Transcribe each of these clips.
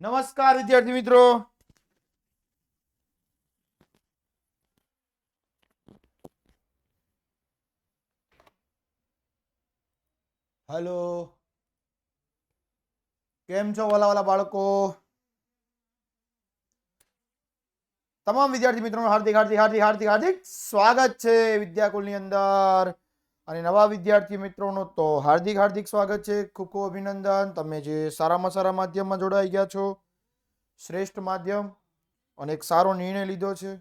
નમસ્કાર વિદ્યાર્થી મિત્રો. હેલો, કેમ છો વાલા બાળકો? તમામ વિદ્યાર્થી મિત્રોનું હાર્દિક હાર્દિક હાર્દિક હાર્દિક હાર્દિક સ્વાગત છે વિદ્યાકુલની અંદર. અને નવા વિદ્યાર્થી મિત્રોનું તો હાર્દિક હાર્દિક સ્વાગત છે. ખૂબ ખૂબ અભિનંદન, તમે જે સારામાં સારા માધ્યમમાં જોડાઈ ગયા છો, શ્રેષ્ઠ માધ્યમ, અને એક સારો નિર્ણય લીધો છે.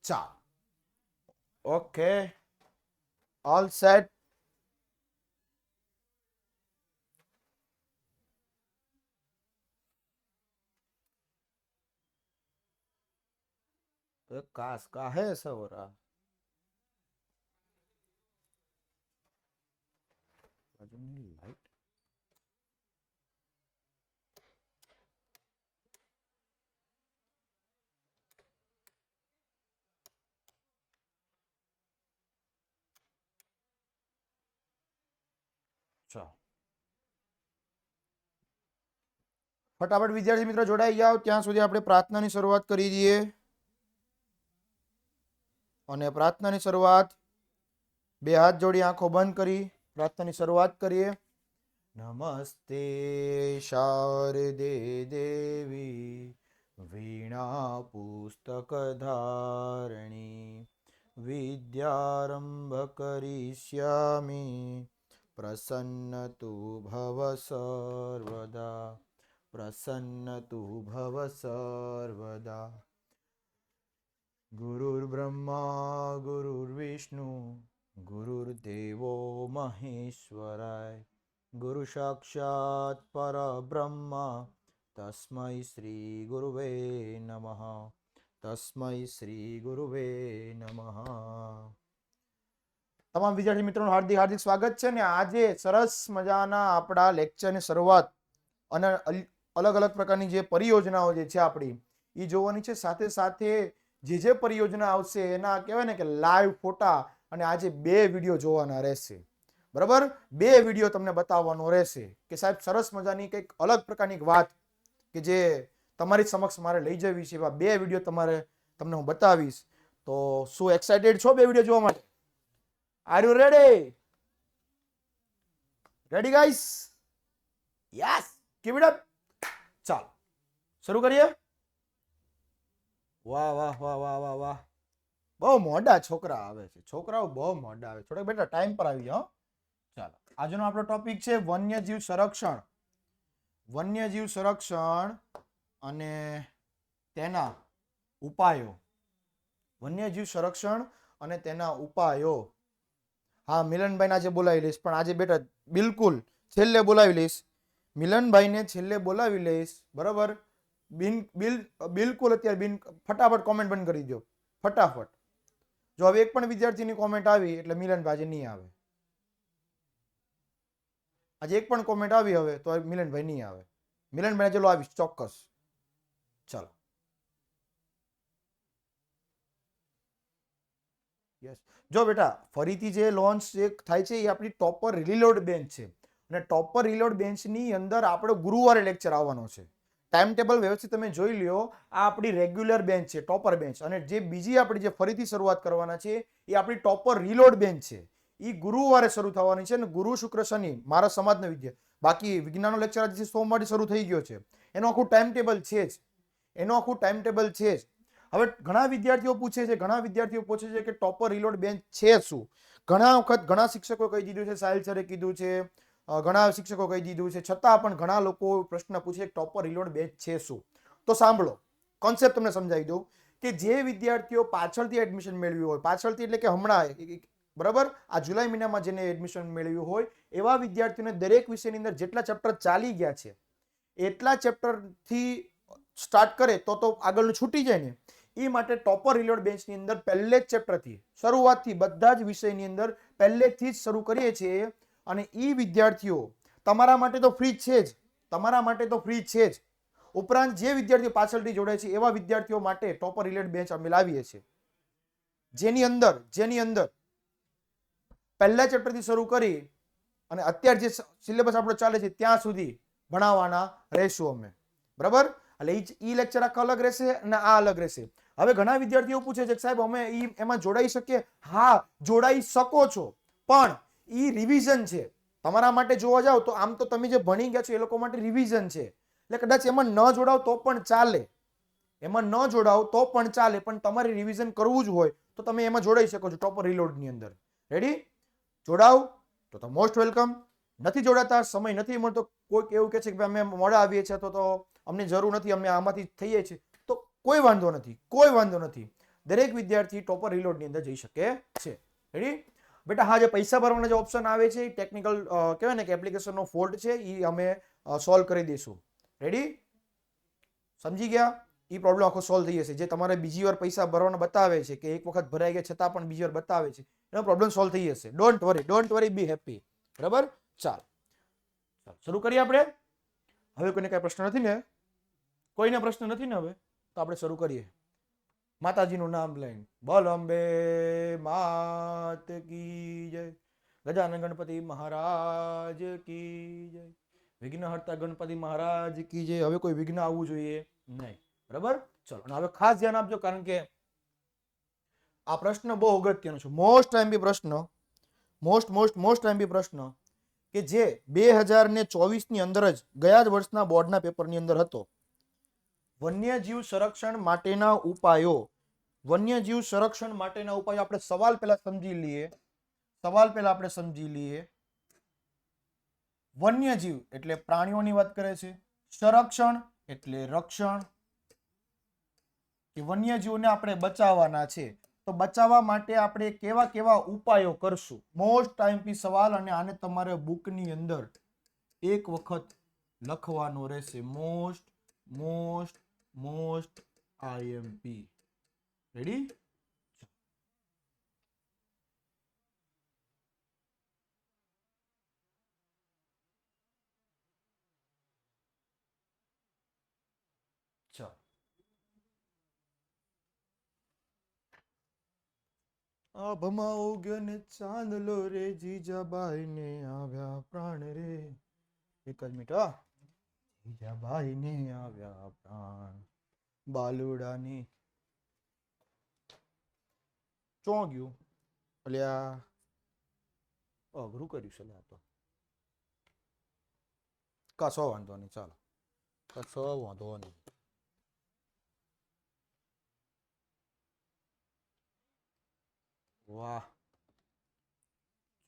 ચાલ, ઓકે, ઓલ સેટ. कास का है ऐसा हो रहा? लाइट फटाफट विद्यार्थी मित्र जोड़ाई जाओ. ત્યાં સુધી આપણે પ્રાર્થનાની શરૂઆત કરી દઈએ. અને પ્રાર્થનાની શરૂઆત બે હાથ જોડી આંખો બંધ કરી પ્રાર્થનાની શરૂઆત કરીએ. નમસ્તે શારદે દેવી વીણા પુસ્તક ધારણી વિદ્યારંભ કરીષ્યામિ પ્રસન્ન તુ ભવ સર્વદા પ્રસન્ન તુ ભવ સર્વદા. ગુરુર્બ્રહ્મા ગુરુર્વિષ્ણુ ગુરુર્દેવો મહેશ્વરાય ગુરુ સાક્ષાત પરબ્રહ્મ તસ્મૈ શ્રી ગુરુવે નમઃ તસ્મૈ શ્રી ગુરુવે નમઃ. તમામ વિદ્યાર્થી મિત્રોનું હાર્દિક હાર્દિક સ્વાગત છે. ને આજે સરસ મજાના આપણા લેક્ચરની શરૂઆત અને અલગ અલગ પ્રકારની જે પરિયોજનાઓ જે છે આપણી એ જોવાની છે. સાથે સાથે જે પરિયોજના આવશે એના કહેવાય ને કે લાઈવ ફોટા અને આજે બે વિડીયો જોવાના રહેશે. બરાબર, બે વિડીયો તમને બતાવવાનો રહેશે કે સાહેબ સરસ મજાની કંઈક અલગ પ્રકારની વાત કે જે તમારી સમક્ષ મારે લઈ જવી છે. એવા બે વિડીયો તમને હું બતાવીશ. તો શું એક્સાઇટેડ છો બે વિડીયો જોવા માટે? Are you ready? Ready guys? Yes, keep it up. ચાલો શરૂ કરીએ. વાહ વાહ વાહ વાહ વાહ વાહ, બહુ મોડા છોકરા આવે છે. છોકરાઓ બહુ મોડા આવે. થોડાક બેટા ટાઈમ પર આવી જાઓ. ચાલો, આજનો આપણો ટોપિક છે વન્યજીવ સંરક્ષણ. વન્યજીવ સંરક્ષણ અને તેના ઉપાયો. વન્યજીવ સંરક્ષણ અને તેના ઉપાયો. હા, મિલનભાઈને આજે બોલાવી લઈશ, પણ આજે બેટા બિલકુલ છેલ્લે બોલાવી લઈશ. મિલનભાઈને છેલ્લે બોલાવી લઈશ. બરાબર, બિલકુલ અત્યારે ફટાફટ કોમેન્ટ બંધ કરી દો ફટાફટ. જો હવે એક પણ વિદ્યાર્થીની કોમેન્ટ આવી એટલે મિલનભાઈ આજે નહીં આવે. આજે એક પણ કોમેન્ટ આવી હવે તો મિલનભાઈ નહીં આવે. મિલનભાઈ ચલો આવીશ ચોક્કસ. ચાલો, યસ. જો બેટા ફરીથી જે લોન્ચ થાય છે એ આપણી ટોપર રીલોડ બેન્ચ છે. અને ટોપર રીલોડ બેન્ચની અંદર આપણો ગુરુવારે લેક્ચર આવવાનો છે. ટાઈમ ટેબલ વ્યવસ્થિત તમે જોઈ લ્યો. આ આપણી રેગ્યુલર બેન્ચ છે, ટોપર બેન્ચ. અને જે બીજી આપણી જે ફરીથી શરૂઆત કરવાના છે એ આપણી ટોપર રીલોડ બેન્ચ છે. એ ગુરુવારે શરૂ થવાની છે. અને ગુરુ શુક્ર શનિ મારા સમાજના વિદ્યા બાકી વિજ્ઞાનનો લેક્ચર આજે સોમવારથી શરૂ થઈ ગયો છે. એનું આખું ટાઈમ ટેબલ છે જ. હવે ઘણા વિદ્યાર્થીઓ પૂછે છે કે ટોપર રીલોડ બેન્ચ છે શું? ઘણા વખત ઘણા શિક્ષકો કહી દીધું છે, સાહિલ સરે કીધું છે, ઘણા શિક્ષકો કહી દીધું છે, છતાં પણ ઘણા લોકો પ્રશ્ન પૂછે ટોપર રીલોડ બેન્ચ છે શું? તો સાંભળો, કોન્સેપ્ટ તમને સમજાવી દઉં કે જે વિદ્યાર્થીઓ પાછળથી એડમિશન મેળવ્યું હોય, પાછળથી એટલે કે હમણાં, બરાબર, આ જુલાઈ મહિનામાં જેને એડમિશન મેળવ્યું હોય એવા વિદ્યાર્થીઓને દરેક વિષયની અંદર જેટલા ચેપ્ટર ચાલી ગયા છે એટલા ચેપ્ટરથી સ્ટાર્ટ કરે તો આગળનું છૂટી જાય ને. એ માટે ટોપર રીલોડ બેન્ચની અંદર પહેલે જ ચેપ્ટરથી શરૂઆતથી બધા જ વિષયની અંદર પહેલેથી જ શરૂ કરીએ છીએ. અને એ વિદ્યાર્થીઓ તમારા માટે તો ફ્રી છે જ, ઉપરાંત જે વિદ્યાર્થીઓ પાછળથી જોડાય છે એવા વિદ્યાર્થીઓ માટે ટોપર રીલોડ બેન્ચ અમે લાવીએ છીએ, જેની અંદર પહેલા ચેપ્ટરથી શરૂ કરી અને અત્યારે જે સિલેબસ આપણો ચાલે છે ત્યાં સુધી ભણાવવાના રહેશું અમે, બરાબર. એટલે ઈ લેક્ચર આખા અલગ રહેશે અને આ અલગ રહેશે. હવે ઘણા વિદ્યાર્થીઓ પૂછે છે કે સાહેબ અમે એમાં જોડાઈ શકીએ? હા, જોડાઈ શકો છો, પણ ઈ રિવિઝન છે. તમારા માટે જોવા જાવ તો આમ તો તમે જે ભણી ગયા છો એ લોકો માટે રિવિઝન છે, એટલે કદાચ એમાં ન જોડાવ તો પણ ચાલે, એમાં ન જોડાવ તો પણ ચાલે, પણ તમારે રિવિઝન કરવું જ હોય તો તમે એમાં જોડાઈ શકો છો ટોપર રીલોડ ની અંદર. રેડી? જોડાવ તો મોસ્ટ વેલકમ. નથી જોડાતા, સમય નથી મળતો, કોઈક એવું કહે છે કે અમે મોડા આવીએ છીએ તો અમને જરૂર નથી, અમે આમાંથી થઈએ છીએ, તો કોઈ વાંધો નથી, કોઈ વાંધો નથી. દરેક વિદ્યાર્થી ટોપર રીલોડ ની અંદર જઈ શકે છે. રેડી? બેટા હા, જે પૈસા ભરવાના જે ઓપ્શન આવે છે એ ટેકનિકલ કહેવાય ને કે એપ્લિકેશનનો ફોલ્ટ છે, એ અમે સોલ્વ કરી દઈશું. રેડી? સમજી ગયા? એ પ્રોબ્લેમ આખો સોલ્વ થઈ જશે. જે તમારે બીજી વાર પૈસા ભરવાના બતાવે છે કે એક વખત ભરાઈ ગયા છતાં પણ બીજી વાર બતાવે છે, એનો પ્રોબ્લેમ સોલ્વ થઈ જશે. Don't worry, B happy. બરાબર? ચાલ શરૂ કરીએ આપણે. હવે કોઈને કઈ પ્રશ્ન નથી ને? કોઈને પ્રશ્ન નથી ને? હવે તો આપણે શરૂ કરીએ. માતાજીનું નામ લઈને. બોલ અંબે માત કી જય. ગજાનન ગણપતિ મહારાજ કી જય. વિઘ્નહર્તા ગણપતિ મહારાજ કી જય. હવે કોઈ વિઘ્ન આવવું જોઈએ નહીં. બરાબર? ચલો. અને હવે ખાસ ધ્યાન આપજો, કારણ કે આ પ્રશ્ન બહુ અગત્યનો છે. મોસ્ટ ટાઈમ પ્રશ્ન, મોસ્ટ ટાઈમ પ્રશ્ન કે જે 2024 ની અંદર જ ગયા જ વર્ષના બોર્ડના પેપરની અંદર હતો. વન્યજીવ સંરક્ષણ માટેના ઉપાયો. વન્યજીવ સંરક્ષણ માટેના ઉપાયો. આપણે સવાલ પહેલા સમજી લઈએ. વન્યજીવ એટલે પ્રાણીઓની વાત કરે છે. સંરક્ષણ એટલે રક્ષણ, કે વન્યજીવોને આપણે બચાવવાના છે. તો બચાવવા માટે આપણે કેવા કેવા ઉપાયો કરશું? મોસ્ટ ટાઈમ સવાલ, અને આને તમારે બુકની અંદર એક વખત લખવાનો રહેશે. Most IMP. રેડી? ચાલો. આભમાં ઉગ્યો ચાંદલો રે, જીજાબાઈ ને આવ્યા પ્રાણ રે. એક જ મિનિટ. જીજાબાઈ ને આવ્યા પ્રાણ, બાલુડાની ચોગ્યું. અલ્યા અઘરું કર્યું છે આ તો. કશો વાંધો નહીં, ચાલો, કશો વાંધો નહીં. વાહ.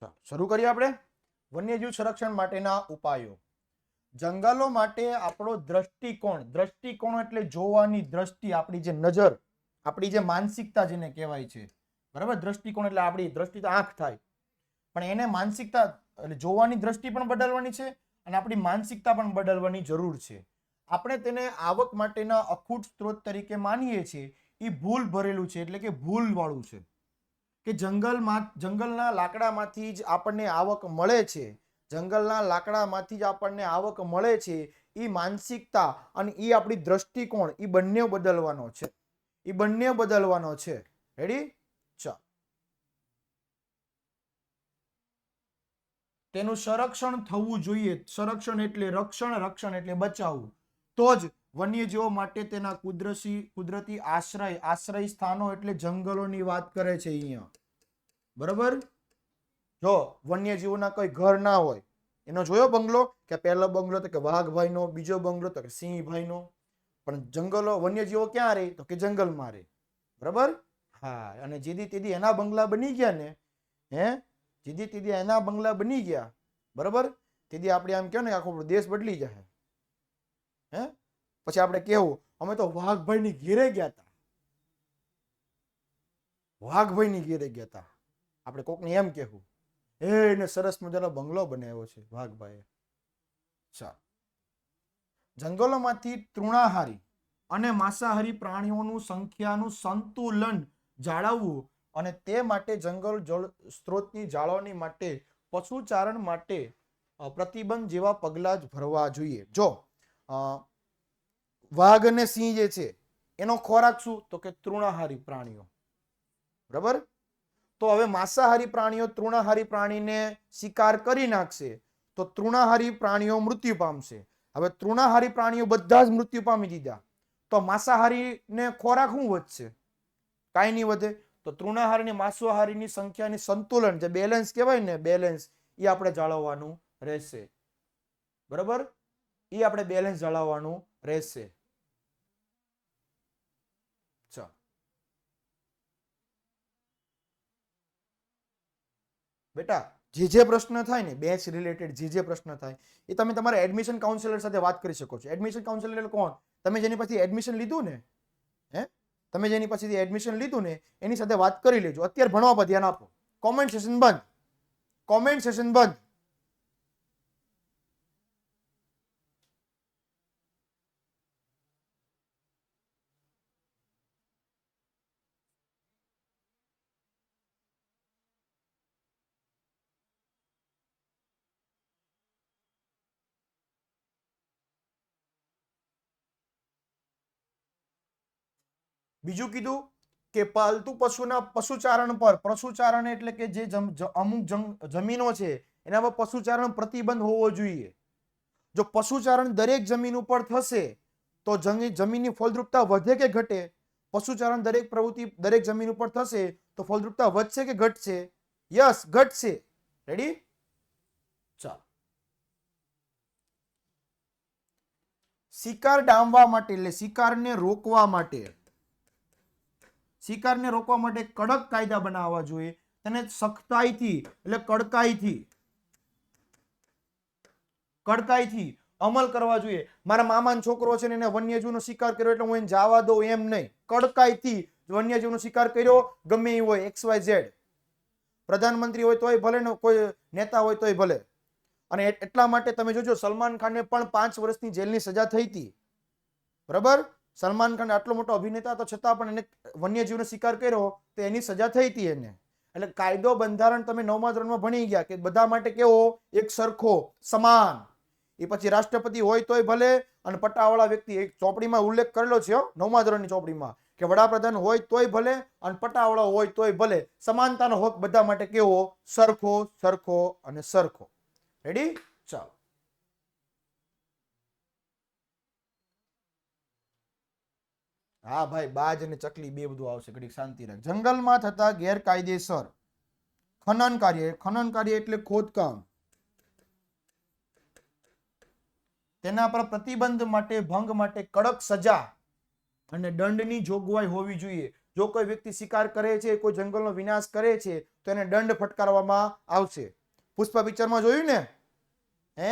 ચાલો શરૂ કરીએ આપણે. વન્યજીવ સંરક્ષણ માટેના ઉપાયો. જંગલો માટે આપણો દ્રષ્ટિકોણ એટલે જોવાની દ્રષ્ટિ, આપણી જે નજર, આપણી જે માનસિકતા જેને કહેવાય છે. બરાબર? દ્રષ્ટિકોણ એટલે આપણી દ્રષ્ટિ તો આંખ થાય, પણ એને માનસિકતા એટલે જોવાની દ્રષ્ટિ પણ બદલવાની છે, અને આપણી માનસિકતા પણ બદલવાની જરૂર છે. આપણે તેને આવક માટેના અખૂટ સ્ત્રોત તરીકે માનીએ છીએ, એ ભૂલ ભરેલું છે, એટલે કે ભૂલ વાળું છે. કે જંગલના લાકડામાંથી જ આપણને આવક મળે છે, જંગલના લાકડામાંથી જ આપણને આવક મળે છે. એ માનસિકતા અને એ આપણી દ્રષ્ટિકોણ, એ બંને બદલવાનો છે. રેડી? ચાલ. તેનું સંરક્ષણ થવું જોઈએ. સંરક્ષણ એટલે રક્ષણ એટલે બચાવવું. તો જ વન્યજીવો માટે તેના કુદરતી આશ્રય સ્થાનો એટલે જંગલોની વાત કરે છે અહીંયા. બરાબર? જો વન્યજીવોના કોઈ ઘર ના હોય, એનો જોયો બંગલો, કે પહેલો બંગલો તો કે વાઘભાઈનો, બીજો બંગલો તો કે સિંહભાઈનો, પણ જંગલો વન્યજીવો ક્યાં રહે? તો કે જંગલમાં રહે. બરાબર? હા. અને જેથી તેથી એના બંગલા બની ગયા ને, જેથી તેથી એના બંગલા બની ગયા, બરાબર, તેથી આપણે આમ કહો ને આખો દેશ બદલી જાય. પછી આપણે કેવું, અમે તો વાઘભાઈની ઘેરે ગયા હતા. આપણે કોકને એમ કહેવું, એને સરસ મજાનો બંગલો બનાવ્યો છે વાઘભાઈએ. જંગલોમાંથી તૃણાહારી અને માંસાહારી પ્રાણીઓનું સંખ્યાનું સંતુલન જાળવવું, અને તે માટે જંગલ જળ સ્ત્રોતની જાળવણી માટે પશુચારણ માટે પ્રતિબંધ જેવા પગલાં જ ભરવા જોઈએ. જો વાઘ અને સિંહ જે છે એનો ખોરાક શું? તો કે તૃણાહારી પ્રાણીઓ. બરાબર? તો હવે માંસાહારી પ્રાણીઓ તૃણાહારી પ્રાણીને શિકાર કરી નાખશે તો તૃણાહારી પ્રાણીઓ મૃત્યુ પામશે. હવે તૃણાહારી પ્રાણીઓ બધા જ મૃત્યુ પામી દીધા, તો માંસાહારીને ખોરાક શું વધશે? કાંઈ નહીં વધે. તો તૃણાહારી અને માંસાહારીની સંખ્યાની સંતુલન, જે બેલેન્સ કહેવાય ને, બેલેન્સ, એ આપણે જાળવવાનું રહેશે. બરાબર? એ આપણે બેલેન્સ જાળવવાનું રહેશે. ચાલો બેટા, જે પ્રશ્ન થાય ને બેચ રિલેટેડ, જે પ્રશ્ન થાય એ તમે તમારા એડમિશન કાઉન્સિલર સાથે વાત કરી શકો છો. એડમિશન કાઉન્સિલર એટલે કોણ? તમે જેની પાસેથી એડમિશન લીધું ને, તમે જેની પાસેથી એડમિશન લીધું ને એની સાથે વાત કરી લેજો. અત્યારે ભણવા પર ધ્યાન આપો. કોમેન્ટ સેશન બંધ, કોમેન્ટ સેશન બંધ. બીજું કીધું કે પાલતુ પશુના પશુચારણ પર, પશુચારણ એટલે કે જે અમુક જમીનો છે એના પર પશુચારણ પ્રતિબંધ હોવો જોઈએ. જો પશુચારણ દરેક જમીન ઉપર થશે તો જમીનની ફળદ્રુપતા વધે કે ઘટે? પશુચારણ દરેક પ્રવૃત્તિ દરેક જમીન ઉપર થશે તો ફળદ્રુપતા વધશે કે ઘટશે? યસ, ઘટશે. રેડી? ચાલો. શિકાર ડામવા માટે એટલે શિકારને રોકવા માટે, શિકારને રોકવા માટે કડક કાયદા બનાવવા જોઈએ. તેને સખ્તાઈથી એટલે કડકાઈથી અમલ કરવા જોઈએ. મારા મામાનો છોકરો છે ને એને વન્યજીવનો શિકાર કર્યો એટલે હું એને જવા દઉં એમ નહીં. કડકાઈથી વન્યજીવનો શિકાર કર્યો, ગમે એ હોય, XYZ, પ્રધાનમંત્રી હોય તોય ભલે ને કોઈ નેતા હોય તોય ભલે. અને એટલા માટે તમે જોજો સલમાન ખાનને પણ 5 વર્ષની જેલની સજા થઈ હતી. બરાબર? સલમાન ખાન આટલો મોટો અભિનેતા તો છતાં પણ એને વન્યજીવનો શિકાર કર્યો તો એની સજા થઈ હતી એને. એટલે કાયદો, બંધારણ તમે 9મા ધોરણમાં ભણી ગયા કે બધા માટે કેવો? એક સરખો, સમાન. એ પછી રાષ્ટ્રપતિ હોય તોય ભલે અને પટ્ટાવાળા વ્યક્તિ, એક ચોપડીમાં ઉલ્લેખ કરેલો છે 9મા ધોરણની ચોપડીમાં, કે વડાપ્રધાન હોય તોય ભલે અને પટ્ટાવાળા હોય તોય ભલે, સમાનતાનો હક બધા માટે કેવો? સરખો, સરખો અને સરખો. રેડી? ચાલો. હા ભાઈ, બાજ અને ચકલી બે બધું આવશે, ઘડીક શાંતિ રાખ. જંગલમાં થતા ગેરકાયદેસર ખનન કાર્ય એટલે ખોદકામ, તેના પર પ્રતિબંધ માટે, ભંગ માટે કડક સજા અને દંડની જોગવાઈ હોવી જોઈએ. જો કોઈ વ્યક્તિ શિકાર કરે છે, કોઈ જંગલનો વિનાશ કરે છે તો એને દંડ ફટકારવામાં આવશે. પુષ્પા પિક્ચરમાં જોયું ને? એ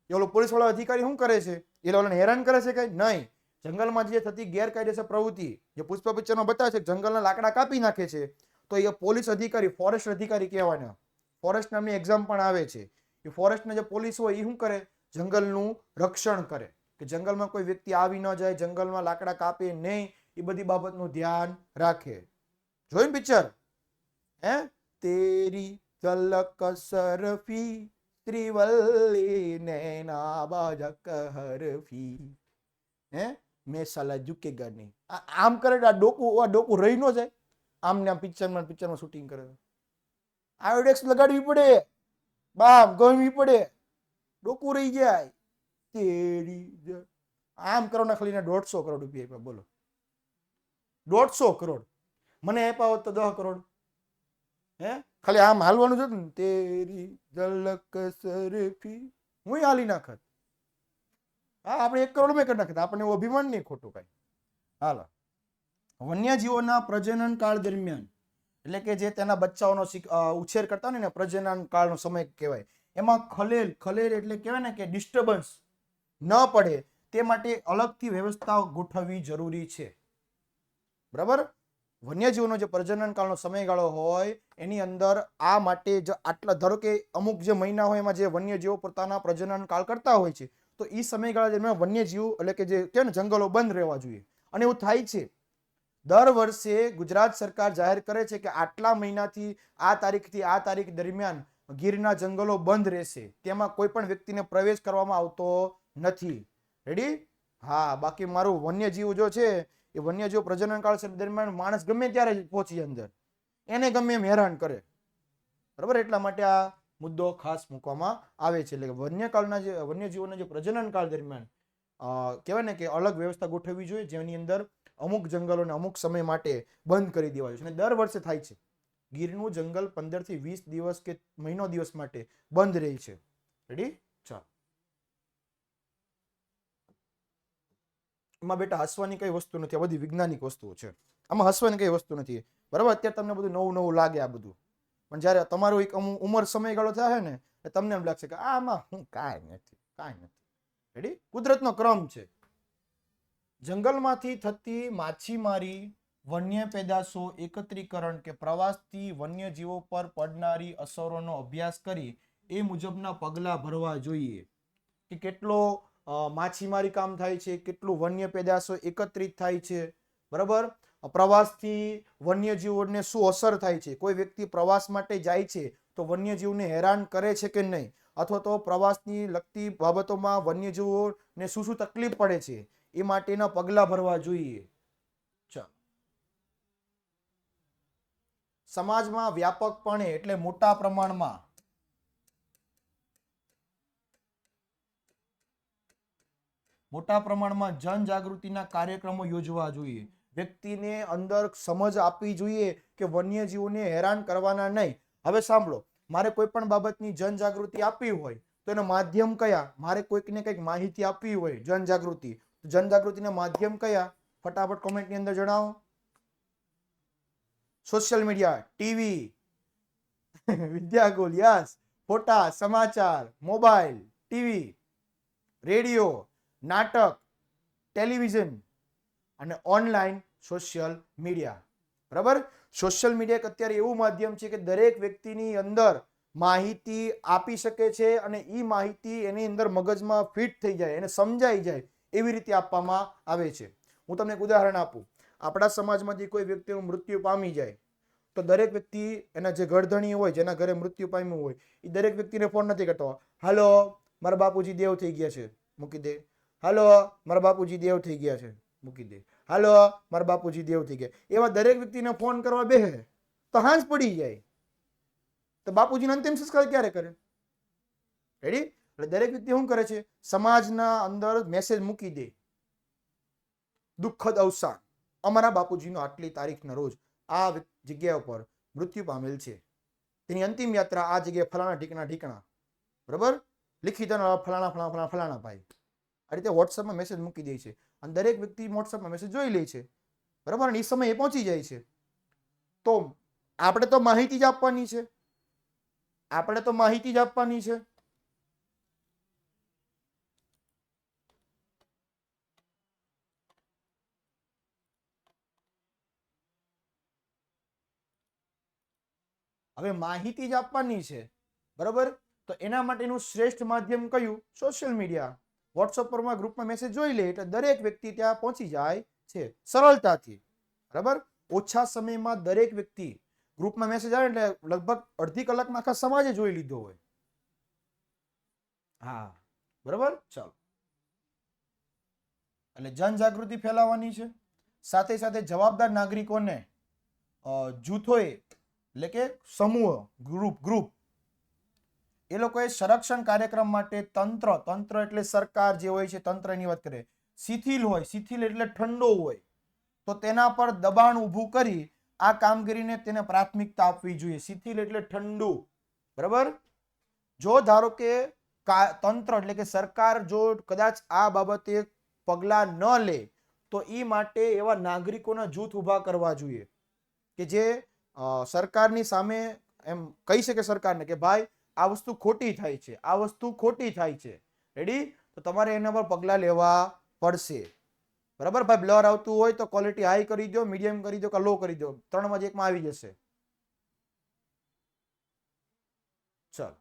ઓલો પોલીસ વાળો અધિકારી શું કરે છે? એ લોકોને હેરાન કરે છે? કઈ નહીં. જંગલમાં જે થતી ગેરકાયદેસર પ્રવૃત્તિ, જે પુષ્પા પિક્ચરમાં બતાવે છે, જંગલના લાકડા કાપી નાખે છે, તો એ પોલીસ અધિકારી, ફોરેસ્ટ અધિકારી કહેવાના. ફોરેસ્ટ નામની એક્ઝામ પણ આવે છે. એ ફોરેસ્ટના જે પોલીસ હોય એ શું કરે? જંગલનું રક્ષણ કરે, કે જંગલમાં કોઈ વ્યક્તિ આવી ન જાય, જંગલમાં લાકડા કાપે નહીં, એ બધી બાબતનું ધ્યાન રાખે. જોયું પિક્ચર? તેરી ઝલક સરફી ત્રિવલ્લી નૈના બાજક હરફી, મેં સાલા ઝુકેગા નહીં. આમ કરે, આ ડોકું રહી ન જાય. આમ ને આમ પિક્ચરમાં શૂટિંગ કરે. આયોડેક્સ લગાડવી પડે, બામ ગમવી પડે, ડોકું રહી જાય. તેરી આમ કરવાના ખાલી 150 કરોડ રૂપિયા આપ્યા. બોલો, 150 કરોડ. મને આપ્યા હોત તો 10 કરોડ. ખાલી આમ હાલવાનું છે ને, તેરી ઝલક સરફી, હું હાલી નાખત. હા, આપણે 1 કરોડ મેં કરી નાખતા, આપણને એવું અભિમાન નહીં ખોટું કઈ. હાલો. વન્યજીવોના પ્રજનન કાળ દરમિયાન એટલે કે જે તેના બચ્ચાઓનો ઉછેર કરતા હોય ને, પ્રજનન કાળનો સમય કહેવાય, એમાં ખલેલ એટલે કહેવાય ને કે ડિસ્ટર્બન્સ ન પડે તે માટે અલગથી વ્યવસ્થા ગોઠવવી જરૂરી છે. બરાબર? વન્યજીવોનો જે પ્રજનન કાળનો સમયગાળો હોય એની અંદર આ માટે આટલા, ધારો કે અમુક જે મહિના હોય એમાં જે વન્યજીવો પોતાના પ્રજનન કાળ કરતા હોય છે, તો એ સમયગાળા દરમિયાન વન્યજીવ એટલે કે જે કહેવાય ને જંગલો બંધ રહેવા જોઈએ. અને એવું થાય છે. દર વર્ષે ગુજરાત સરકાર જાહેર કરે છે કે આટલા મહિનાથી આ તારીખથી આ તારીખ દરમિયાન ગીરના જંગલો બંધ રહેશે, તેમાં કોઈ પણ વ્યક્તિને પ્રવેશ કરવામાં આવતો નથી. રેડી? હા, બાકી મારું વન્યજીવ જો છે એ વન્યજીવ પ્રજનન કાળ દરમિયાન માણસ ગમે ત્યારે પહોંચી અંદર, એને ગમે એમ હેરાન કરે. બરાબર? એટલા માટે આ મુદ્દો ખાસ મૂકવામાં આવે છે. એટલે કે વન્યજીવોના જે પ્રજનન કાળ દરમિયાન કહેવાય ને કે અલગ વ્યવસ્થા ગોઠવવી જોઈએ, જેની અંદર અમુક જંગલોને અમુક સમય માટે બંધ કરી દેવાય છે. અને દર વર્ષે થાય છે. ગીરનું જંગલ 15 થી 20 દિવસ કે મહિનો દિવસ માટે બંધ રહે છે. રેડી? ચાલો. એમાં બેટા હસવાની કઈ વસ્તુ નથી, આ બધી વૈજ્ઞાનિક વસ્તુઓ છે. આમાં હસવાની કઈ વસ્તુ નથી. બરાબર? અત્યારે તમને બધું નવું નવું લાગે આ બધું, પણ જ્યારે તમારો એક ઉંમર સમયગાળો થાય ને, તમને એમ લાગશે કે આમાં હું કાંઈ નથી. રેડી? કુદરતનો ક્રમ છે. જંગલમાંથી થતી માછીમારી, વન્ય પેદાશો એકત્રીકરણ કે પ્રવાસથી વન્યજીવો પર પડનારી અસરોનો અભ્યાસ કરી એ મુજબના પગલાં ભરવા જોઈએ. કે કેટલો માછીમારી કામ થાય છે, કેટલું વન્ય પેદાશો એકત્રિત થાય છે, બરાબર? પ્રવાસથી વન્યજીવોને શું અસર થાય છે? કોઈ વ્યક્તિ પ્રવાસ માટે જાય છે તો વન્યજીવને હેરાન કરે છે કે નહીં, અથવા તો પ્રવાસની લગતી બાબતોમાં વન્યજીવોને શું શું તકલીફ પડે છે, એ માટેના પગલાં ભરવા જોઈએ. ચાલો. સમાજમાં વ્યાપકપણે એટલે મોટા પ્રમાણમાં જનજાગૃતિના કાર્યક્રમો યોજવા જોઈએ. વ્યક્તિને અંદર સમજ આપવી જોઈએ કે વન્યજીવોને હેરાન કરવાના નહીં. હવે સાંભળો, મારે કોઈ પણ બાબતની જનજાગૃતિ આપવી હોય તો એના માધ્યમ કયા? મારે કોઈકને કંઈક માહિતી આપવી હોય જનજાગૃતિના માધ્યમ કયા? ફટાફટ કોમેન્ટની અંદર જણાવો. સોશિયલ મીડિયા, ટીવી, વિદ્યાગુલ, યસ, ફોટા, સમાચાર, મોબાઈલ, ટીવી, રેડિયો, નાટક, ટેલિવિઝન અને ઓનલાઈન સોશિયલ મીડિયા. બરાબર? સોશિયલ મીડિયા એક અત્યારે એવું માધ્યમ છે કે દરેક વ્યક્તિની અંદર માહિતી આપી શકે છે, અને એ માહિતી એની અંદર મગજમાં ફિટ થઈ જાય, એને સમજાઈ જાય એવી રીતે આપવામાં આવે છે. હું તમને એક ઉદાહરણ આપું. આપણા સમાજમાંથી કોઈ વ્યક્તિનું મૃત્યુ પામી જાય તો દરેક વ્યક્તિ, એના જે ઘરધણી હોય, જેના ઘરે મૃત્યુ પામ્યું હોય, એ દરેક વ્યક્તિને ફોન નથી કરતો. હાલો, મારા બાપુજી દેવ થઈ ગયા છે, મૂકી દે. હાલો, મારા બાપુજી દેવ થઈ ગયા છે, મૂકી દે. હાલો, મારા બાપુજી દેવ થઈ ગયા. એવા દરેક વ્યક્તિને ફોન કરવા બેહે તો હાંજ પડી જાય. તો બાપુજીનો અંતિમ સંસ્કાર ક્યારે કરે? રેડી? એટલે દરેક વ્યક્તિ શું કરે છે? સમાજના અંદર મેસેજ મૂકી દે, દુઃખદ અવસાન, અમારા બાપુજીનો આટલી તારીખના રોજ આ જગ્યા ઉપર મૃત્યુ પામેલ છે, તેની અંતિમ યાત્રા આ જગ્યાએ ફલાણા ઠીકણા. બરાબર? લિખિત ફલાણા ભાઈ. આ રીતે વોટ્સઅપમાં મેસેજ મૂકી દે છે, અને દરેક વ્યક્તિ વોટ્સઅપમાં મેસેજ જોઈ લે છે. બરાબર? અને એ સમયે પહોંચી જાય છે. તો આપણે તો માહિતી જ આપવાની છે. હવે માહિતી જ આપવાની છે. બરાબર? તો એના માટેનું શ્રેષ્ઠ માધ્યમ કયું? Social media. વોટ્સઅપ પરમાં ગ્રુપમાં મેસેજ જોઈ લે એટલે દરેક વ્યક્તિ ત્યાં પહોંચી જાય છે સરળતાથી. બરાબર? ઓછા સમયમાં દરેક વ્યક્તિ ગ્રુપમાં મેસેજ આવે એટલે લગભગ અડધી કલાકમાં આખા સમાજે જોઈ લીધો હોય. હા, બરાબર? ચાલો. એટલે જનજાગૃતિ ફેલાવવાની છે. સાથે સાથે જવાબદાર નાગરિકોને જૂથોએ, એટલે કે સમૂહ, ગ્રુપ, એ લોકોએ સંરક્ષણ કાર્યક્રમ માટે તંત્ર એટલે સરકાર જે હોય છે, તંત્રની વાત કરે, શિથિલ એટલે ઠંડો હોય, તો તેના પર દબાણ ઊભું કરી આ કામગીરીને તેને પ્રાથમિકતા આપવી જોઈએ. શિથિલ એટલે ઠંડુ. બરાબર? જો ધારો કે તંત્ર એટલે કે સરકાર જો કદાચ આ બાબતે પગલાં ન લે તો એ માટે એવા નાગરિકોના જૂથ ઊભા કરવા જોઈએ કે જે સરકારની સામે એમ કહી શકે સરકારને કે ભાઈ આ વસ્તુ ખોટી થાય છે. રેડી? તો તમારે એના પર પગલાં લેવા પડશે. બરાબર? ભાઈ બ્લર આવતું હોય તો ક્વોલિટી હાઈ કરી દો, મીડિયમ કરી દો કે લો કરી દો, 3માંથી એકમાં આવી જશે. ચાલો.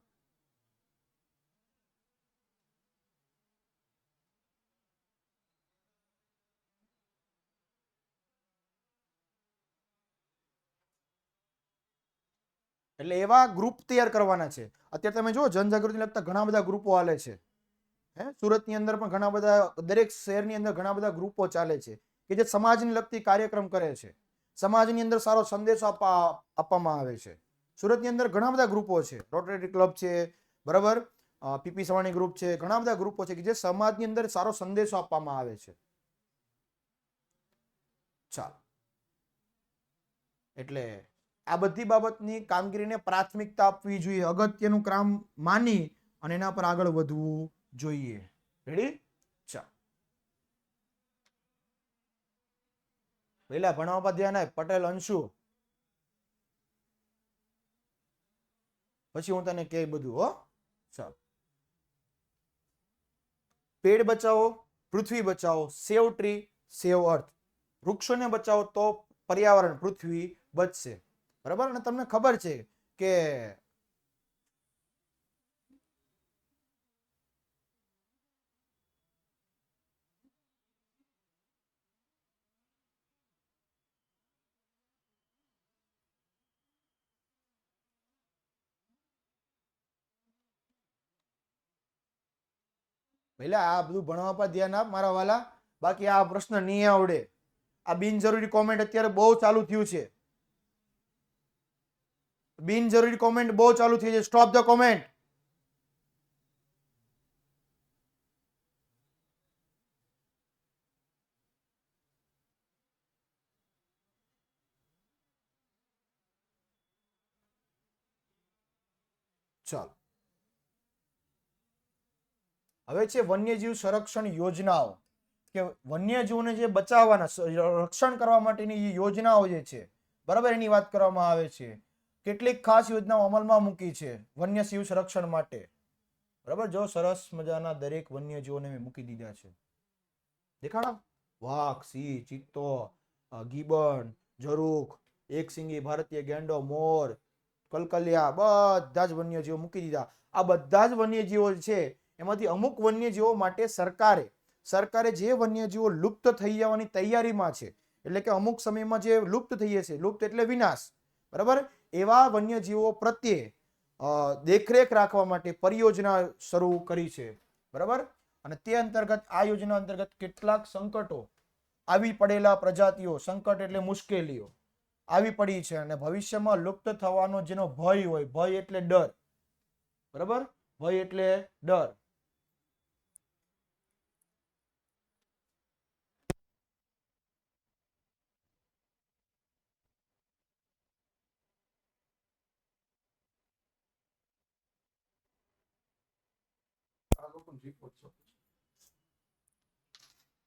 એટલે એવા ગ્રુપ તૈયાર કરવાના છે. અત્યારે તમે જુઓ જનજાગૃતિને લગતા ઘણા બધા ગ્રુપો હાલે છે. સુરતની અંદર પણ ઘણા બધા, દરેક શહેરની અંદર ઘણા બધા ગ્રુપો ચાલે છે કે જે સમાજને લગતી કાર્યક્રમ કરે છે. સમાજની અંદર સારો સંદેશો આપવામાં આવે છે. સુરતની અંદર ઘણા બધા ગ્રુપો છે, રોટરી ક્લબ છે, બરાબર, પીપી સવાણી ગ્રુપ છે, ઘણા બધા ગ્રુપો છે કે જે સમાજની અંદર સારો સંદેશો આપવામાં આવે છે. ચાલો, એટલે આ બધી બાબતની કામગીરીને પ્રાથમિકતા આપવી જોઈએ, અગત્યનું કામ માની અને એના પર આગળ વધવું જોઈએ. રેડી? ચાલો, પહેલા ભણાવવા પર ધ્યાન આપ. પટેલ અંશુ, પછી હું તને કહે બધું. હો, ચાલો. પેડ બચાવો, પૃથ્વી બચાવો, સેવ ટ્રી, સેવ અર્થ. વૃક્ષોને બચાવો તો પર્યાવરણ, પૃથ્વી બચશે. બરાબર? અને તમને ખબર છે કે પહેલા આ બધું ભણવા પર ધ્યાન આપ મારા વાલા. બાકી આ પ્રશ્ન નહીં આવડે. આ બિનજરૂરી કોમેન્ટ અત્યારે બહુ ચાલુ થયું છે. બિનજરૂરી કોમેન્ટ બહુ ચાલુ થઈ છે. Stop the comment. ચાલો, હવે છે વન્યજીવ સંરક્ષણ યોજનાઓ, કે વન્યજીવોને જે બચાવવાના, રક્ષણ કરવા માટેની જે યોજનાઓ જે છે, બરાબર, એની વાત કરવામાં આવે છે. કેટલીક ખાસ યોજનાઓ અમલમાં મૂકી છે વન્યજીવ સંરક્ષણ માટે. બરાબર, જો સરસ મજાના દરેક વન્યજીવોને મેં મૂકી દીધા છે. દેખાડો? વાઘ, સિંહ, ચિત્તો, ગીબન, ઝરુખ, એકસિંગી ભારતીય ગેંડો, મોર, કલકલિયા, બધા જ વન્યજીવો મૂકી દીધા. આ બધા જ વન્યજીવો છે એમાંથી અમુક વન્યજીવો માટે સરકારે જે વન્યજીવો લુપ્ત થઈ જવાની તૈયારીમાં છે, એટલે કે અમુક સમયમાં જે લુપ્ત થઈ જશે, લુપ્ત એટલે વિનાશ, બરાબર, એવા વન્યજીવો પ્રત્યે દેખરેખ રાખવા માટે પરિયોજના શરૂ કરી છે. બરાબર, અને તે અંતર્ગત, આ યોજના અંતર્ગત કેટલાક સંકટો, આવી પડેલા પ્રજાતિઓ, સંકટ એટલે મુશ્કેલીઓ આવી પડી છે અને ભવિષ્યમાં લુપ્ત થવાનો જેનો ભય હોય, ભય એટલે ડર, બરાબર, ભય એટલે ડર,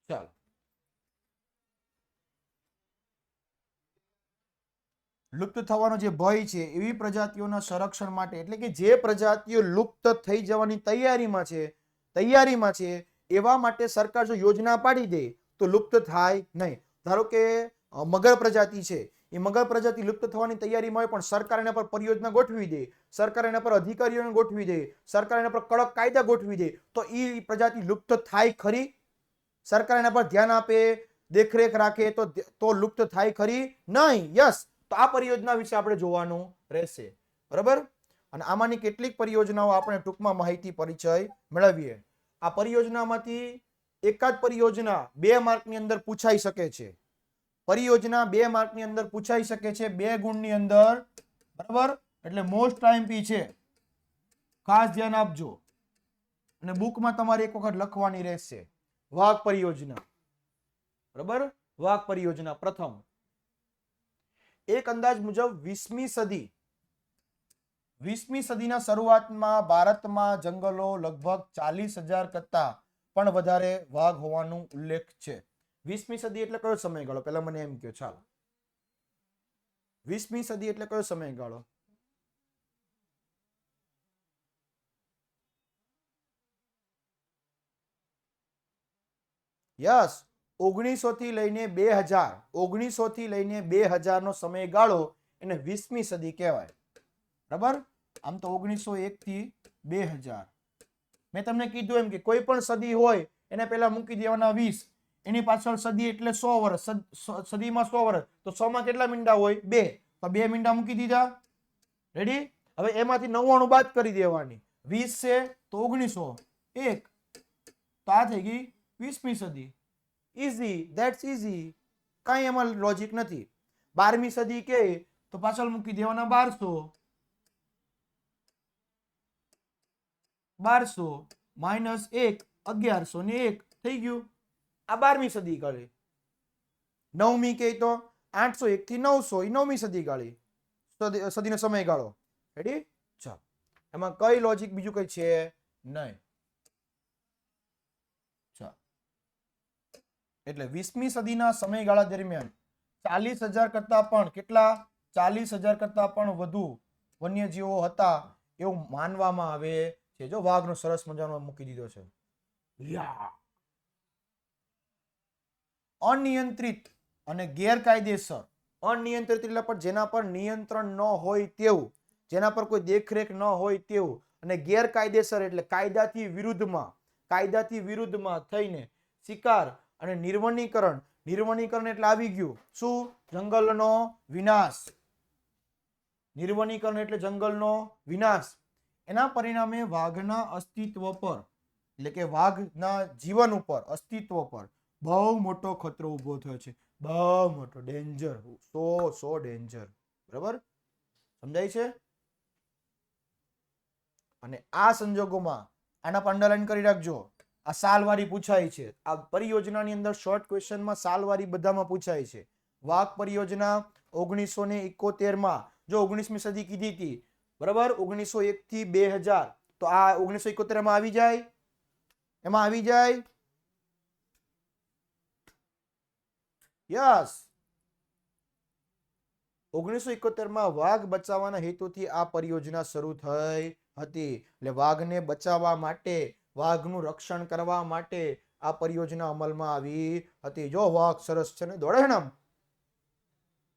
ચાલો, લુપ્ત થવાનો જે ભય છે એવી પ્રજાતિઓના સંરક્ષણ માટે, એટલે કે જે પ્રજાતિઓ લુપ્ત થઈ જવાની તૈયારીમાં છે એવા માટે સરકાર જો યોજના પાડી દે તો લુપ્ત થાય નહીં. ધારો કે મગર પ્રજાતિ છે, એ મગર પ્રજાતિ લુપ્ત થવાની તૈયારીમાં હોય, પણ સરકાર એના પર પરિયોજના ગોઠવી દે, સરકાર એના પર અધિકારીઓને ગોઠવી દે, સરકાર એના પર કડક કાયદા ગોઠવી દે, તો એ પ્રજાતિ લુપ્ત થાય ખરી? સરકાર એના પર ધ્યાન આપે, દેખરેખ રાખે તો લુપ્ત થાય ખરી? નહીં. યસ. તો આ પરિયોજના વિશે આપણે જોવાનું રહેશે. બરાબર, અને આમાંની કેટલીક પરિયોજનાઓ આપણે ટૂંકમાં માહિતી પરિચય મેળવીએ. આ પરિયોજનામાંથી એકાદ પરિયોજના 2 માર્કની અંદર પૂછાઈ શકે છે. પરિયોજના 2 માર્કની અંદર પૂછાઈ શકે છે, 2 ગુણની અંદર. બરાબર, એટલે મોસ્ટ આઈએમપી છે, ખાસ ધ્યાન આપજો. અને બુકમાં તમારે એક વખત લખવાની રહેશે. વાઘ પરિયોજના. બરાબર, વાઘ પરિયોજના પ્રથમ. એક અંદાજ મુજબ 20મી સદીના શરૂઆતમાં ભારતમાં જંગલો લગભગ 40,000 કરતા પણ વધારે વાઘ હોવાનું ઉલ્લેખ છે. 20મી સદી એટલે કયો સમયગાળો? પહેલા મને એમ કહો. ચાલો, 20મી સદી એટલે કયો સમયગાળો? યસ, 1900 થી લઈને 2000, 1900 થી લઈને 2000 નો સમયગાળો એને 20મી સદી કહેવાય. બરાબર, આમ તો 1901 થી 2000. મેં તમને કીધું એમ કે કોઈ પણ સદી હોય એને પહેલા મૂકી દેવાના 20, એની પાછળ સદી એટલે 100 વર્ષ, સદીમાં 100 વર્ષ, તો 100 માં કેટલા મીંડા હોય? 2, તો 2 મીંડા મૂકી દીધા. રેડી? હવે એમાંથી 99 બાદ કરી દેવાની. 20 છે તો 1900, 1, તો આ થઈ ગઈ 20મી સદી. ઈઝી, ધેટ્સ ઈઝી, કાંઈ એમાં લોજિક નથી. 12મી સદી કે તો પાછળ મૂકી દેવાના 1200, 1200 માઇનસ 1 1101 થઈ ગયું. આ 12મી સદી ગાળી. 9મી કે તો 801 થી 900 એ 9મી સદી ગાળી. સદીનો સમયગાળો. રેડી? ચાલો. એમાં કઈ લોજિક બીજું કઈ છે નહીં. ચાલો. એટલે 20મી સદીના સમયગાળા દરમિયાન 40,000 કરતા પણ કેટલા 40,000 કરતા પણ વધુ વન્યજીવો હતા એવું માનવામાં આવે છે. જો વાઘનો સરસ મજાનો મૂકી દીધો છે. અનિયંત્રિત અને ગેરકાયદેસર. અનિયંત્રિત એટલે પણ જેના પર નિયંત્રણ ન હોય તેવું, જેના પર કોઈ દેખરેખ ન હોય તેવું, અને ગેરકાયદેસર એટલે કાયદાથી વિરુદ્ધમાં થઈને શિકાર અને નિર્વનીકરણ. નિર્વનીકરણ એટલે આવી ગયું શું? જંગલનો વિનાશ. નિર્વનીકરણ એટલે જંગલનો વિનાશ. એના પરિણામે વાઘના અસ્તિત્વ પર એટલે કે વાઘના જીવન ઉપર, અસ્તિત્વ પર બહુ મોટો ખતરો ઉભો થયો છે. બહુ મોટો ડેન્જર. સો ડેન્જર. બરાબર? સમજાય છે? અને આ સંજોગોમાં આના પર અંડરલાઈન કરી રાખજો. આ સાલવારી પૂછાય છે. આ પરિયોજનાની અંદર શોર્ટ ક્વેશ્ચનમાં સાલવારી બધામાં પૂછાય છે. વાઘ પરિયોજના 1971માં જો 19મી સદી કીધી હતી. બરાબર? 1901 થી 2000 તો આ 1971 માં આવી જાય. એમાં આવી જાય. યસ. 1971માં વાઘ બચાવવાના હેતુથી આ પરિયોજના શરૂ થઈ હતી. એટલે વાઘને બચાવવા માટે, વાઘનું રક્ષણ કરવા માટે આ પરિયોજના અમલમાં આવી હતી. જો વાઘ સરસ છે ને, દોડે ને આમ.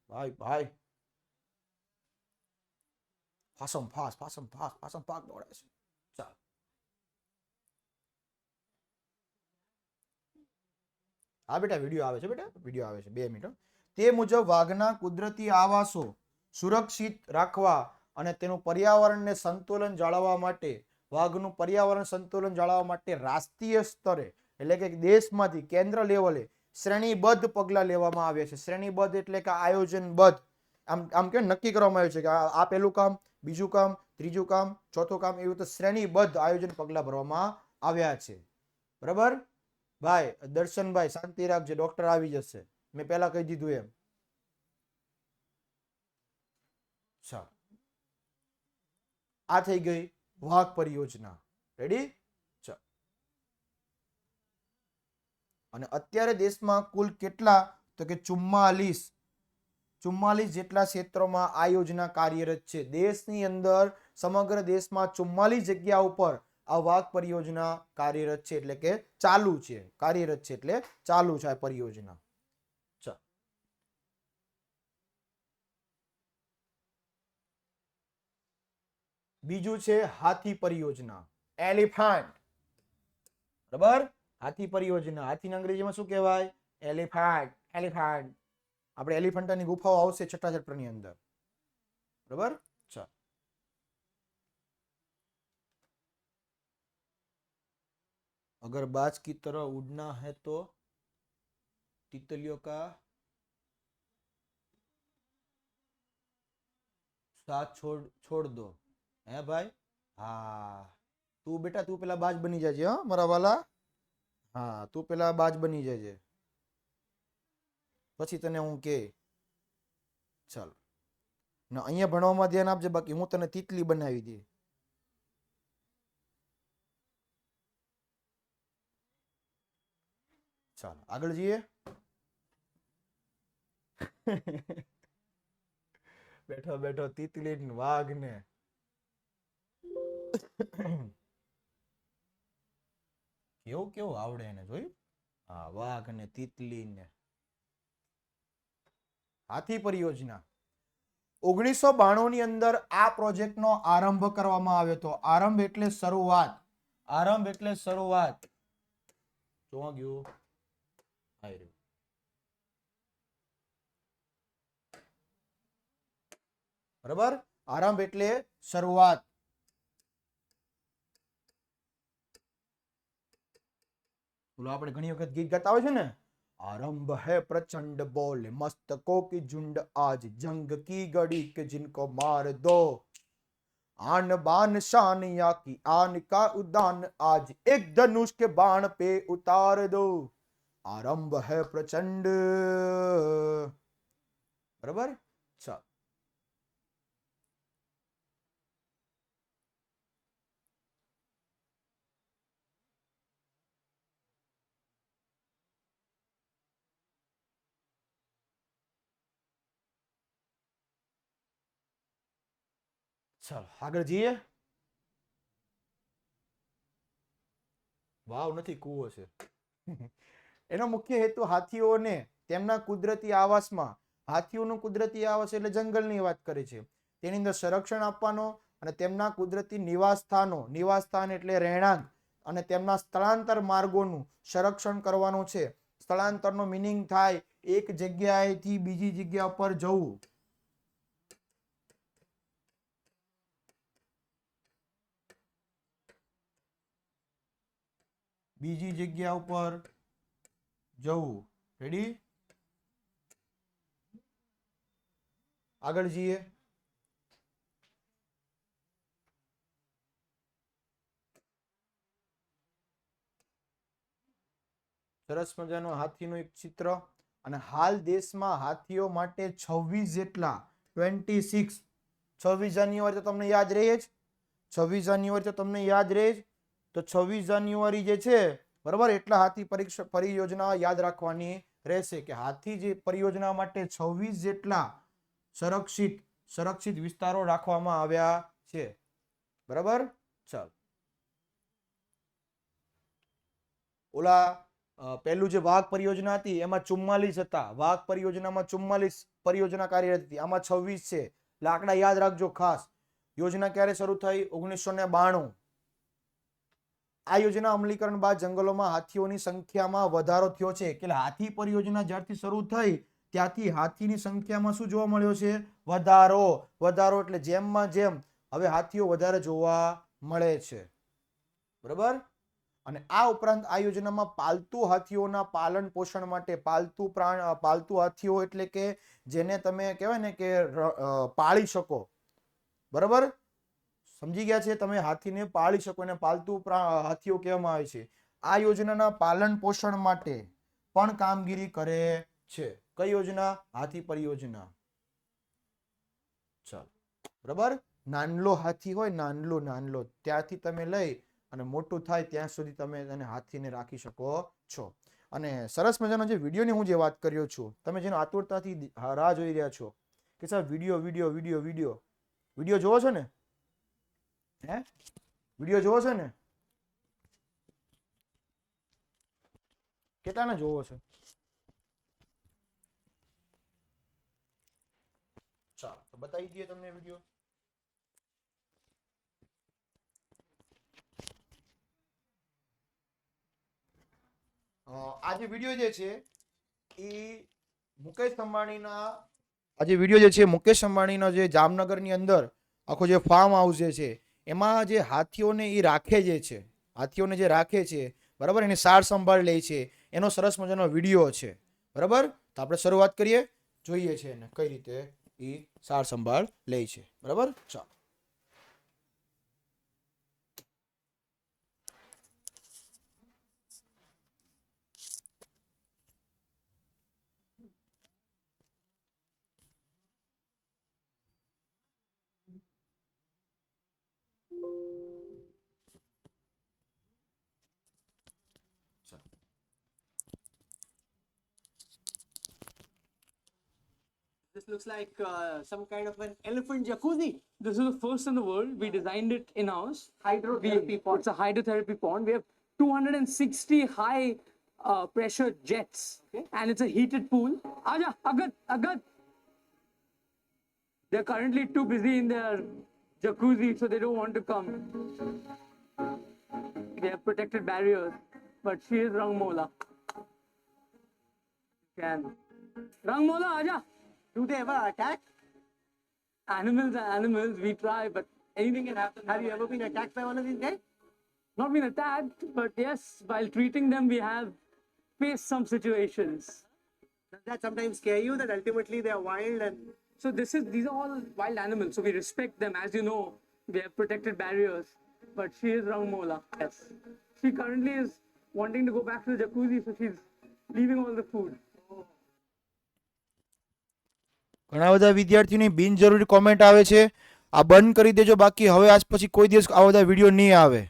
ભાઈ ફાસમ ફાસ દોડે છે. ચાલ. હા બેટા વિડીયો આવે છે. 2 મિનિટ. તે મુજબ વાઘના કુદરતી આવાસો સુરક્ષિત રાખવા અને તેનું પર્યાવરણને સંતુલન જાળવવા માટે, વાઘનું પર્યાવરણ સંતુલન જાળવવા માટે રાષ્ટ્રીય સ્તરે એટલે કે દેશમાંથી કેન્દ્ર લેવલે શ્રેણીબદ્ધ પગલાં લેવામાં આવ્યા છે. શ્રેણીબદ્ધ એટલે કે આયોજનબદ્ધ. આમ કે નક્કી કરવામાં આવ્યું છે કે આ પહેલું કામ, બીજું કામ, ત્રીજું કામ, ચોથું કામ, એવું તો શ્રેણીબદ્ધ આયોજન પગલાં ભરવામાં આવ્યા છે. બરાબર? ભાઈ દર્શનભાઈ શાંતિ રાખજે, ડોક્ટર આવી જશે. મેં પહેલા કહી દીધું એમ. આ થઈ ગઈ વાઘ પરિયોજના. રેડી? અને અત્યારે દેશમાં કુલ કેટલા? તો કે 44 જેટલા ક્ષેત્રોમાં આ યોજના કાર્યરત છે. દેશની અંદર સમગ્ર દેશમાં 44 જગ્યા ઉપર આ વાઘ પરિયોજના કાર્યરત છે. એટલે કે ચાલુ છે. કાર્યરત છે એટલે ચાલુ છે આ પરિયોજના. બીજું છે હાથી પરિયોજના. એલિફન્ટ. બરાબર? હાથી પરિયોજના. હાથીને અંગ્રેજીમાં શું કહેવાય? એલિફન્ટ. આપણે એલિફન્ટાની ગુફાઓ આવશે છઠ્ઠા ચેપ્ટરની અંદર. બરાબર? ચાલ. अगर बाज की तरह उड़ना है तो तितलियों का साथ छोड़ दो. હે ભાઈ? હા. તું બેટા તું પેલા બાજ બની જજે હો મારા વાલા. હા તું પેલા બાજ બની જજે. પછી તને હું કે. ચાલ. ના અહીંયા ભણવામાં ધ્યાન આપજે, બાકી હું તને તિતલી બનાવી દે. ચાલો આગળ જઈએ. બેઠો તિતલી વાઘ ને કેવું આવડે એને જોયું? હા વાઘ ને તિતલી ને. હાથી પરિયોજના 1992 ની અંદર આ પ્રોજેક્ટનો આરંભ કરવામાં આવ્યો હતો. આરંભ એટલે શરૂઆત. જોવા ગયું. બરાબર? આરંભ એટલે શરૂઆત. બોલો આપણે ઘણી વખત ગીત ગાતા હોય છે ને, आरंभ है प्रचंड बोले मस्तकों की झुंड आज जंग की घड़ी के जिनको मार दो. आन बान शान या की आन का उदान आज एक धनुष के बाण पे उतार दो आरंभ है प्रचंड बराबर ચાલ ચાલ આગળ જઈએ વાવ નથી કૂવો છે એનો મુખ્ય હેતુ હાથીઓને તેમના કુદરતી આવાસમાં હાથીઓનું કુદરતી આવાસ એટલે જંગલની વાત કરે છે તેની અંદર સંરક્ષણ આપવાનો અને તેમના કુદરતી નિવાસ સ્થાન એટલે રહેણાંક અને તેમના સ્થળાંતર માર્ગોનું સંરક્ષણ કરવાનું છે સ્થળાંતરનો મીનિંગ થાય એક જગ્યાએથી બીજી જગ્યા પર જવું બીજી જગ્યા ઉપર જવું રેડી આગળ જઈએ સરસ મજાનો હાથીનું એક ચિત્ર અને હાલ દેશમાં હાથીઓ માટે 26 જેટલા 26 જાન્યુઆરી તો તમને યાદ રહે જ 26 જાન્યુઆરી તો તમને યાદ રહે જ તો 26 જાન્યુઆરી જે છે બરાબર એટલા હાથી પરિયોજના યાદ રાખવાની રહેશે કે હાથી જે પરિયોજના માટે 26 જેટલા સંરક્ષિત વિસ્તારો રાખવામાં આવ્યા છે બરાબર ચાલ ઓલા પહેલું જે વાઘ પરિયોજના હતી એમાં 44 હતા વાઘ પરિયોજનામાં 44 પરિયોજના કાર્યરત હતી આમાં 26 છે લાકડા યાદ રાખજો ખાસ યોજના ક્યારે શરૂ થઈ 1992 આ યોજના અમલીકરણ બાદ જંગલોમાં હાથીઓની સંખ્યામાં વધારો થયો છે એટલે હાથી પરિયોજના જ્યારથી શરૂ થઈ ત્યાંથી હાથીની સંખ્યામાં શું જોવા મળ્યો છે વધારો એટલે જેમમાં જેમ હવે હાથીઓ વધારે જોવા મળે છે બરાબર અને આ ઉપરાંત આ યોજનામાં પાલતુ હાથીઓના પાલન પોષણ માટે પાલતુ હાથીઓ એટલે કે જેને તમે કહેવાય ને કે પાળી શકો બરાબર સમજી ગયા છે તમે હાથીને પાળી શકો અને પાલતુ હાથીઓ કહેવામાં આવે છે આ યોજનાના પાલન પોષણ માટે પણ કામગીરી કરે છે કઈ યોજના હાથી પરિયોજના ચાલો બરાબર નાનલો હાથી હોય નાનલો ત્યાંથી તમે લઈ અને મોટું થાય ત્યાં સુધી તમે એને હાથીને રાખી શકો છો અને સરસ મજાનો જે વિડીયોની હું જે વાત કર્યો છું તમે જેનો આતુરતાથી રાહ જોઈ રહ્યા છો કે સાહેબ વિડીયો જોવો છો ને હે વિડીયો જોવો છો ને કેટલાને જોવો છે ચાલો તો બતાવી દઈએ તમને વિડીયો આ જે વિડીયો જે છે એ મુકેશ અંબાણીના જે જામનગરની અંદર આખો જે ફાર્મ હાઉસ જે છે એમાં જે હાથીઓને એ રાખે છે બરાબર એની સાર સંભાળ લે છે એનો સરસ મજાનો વિડીયો છે બરાબર તો આપણે શરૂઆત કરીએ જોઈએ છે એને કઈ રીતે એ સાર સંભાળ લે છે બરાબર ચાલો This looks like some kind of an elephant jacuzzi. This is the first in the world. We designed it in-house. Hydrotherapy pond. It's a hydrotherapy pond. We have 260 high pressure jets. Okay. And it's a heated pool. Aja, Agat. They're currently too busy in their jacuzzi, so they don't want to come. They have protected barriers. But she is Rangmola. Can. Rangmola, Aja. Do they ever attack? Animals are animals. We try, but anything can happen. Have you ever been attacked by one of these guys? Not been attacked, but yes, while treating them, we have faced some situations. Does that sometimes scare you that ultimately they are wild and So these are all wild animals. So we respect them. As you know, we have protected barriers, but she is Rangmola. Yes. She currently is wanting to go back to the jacuzzi, so she's leaving all the food. ઘણા બધા વિદ્યાર્થીઓની બિનજરૂરી comment આવે છે. આ બંધ કરી દેજો, બાકી હવે આજ પછી કોઈ દિવસ આવા બધા વિડીયો નહીં આવે.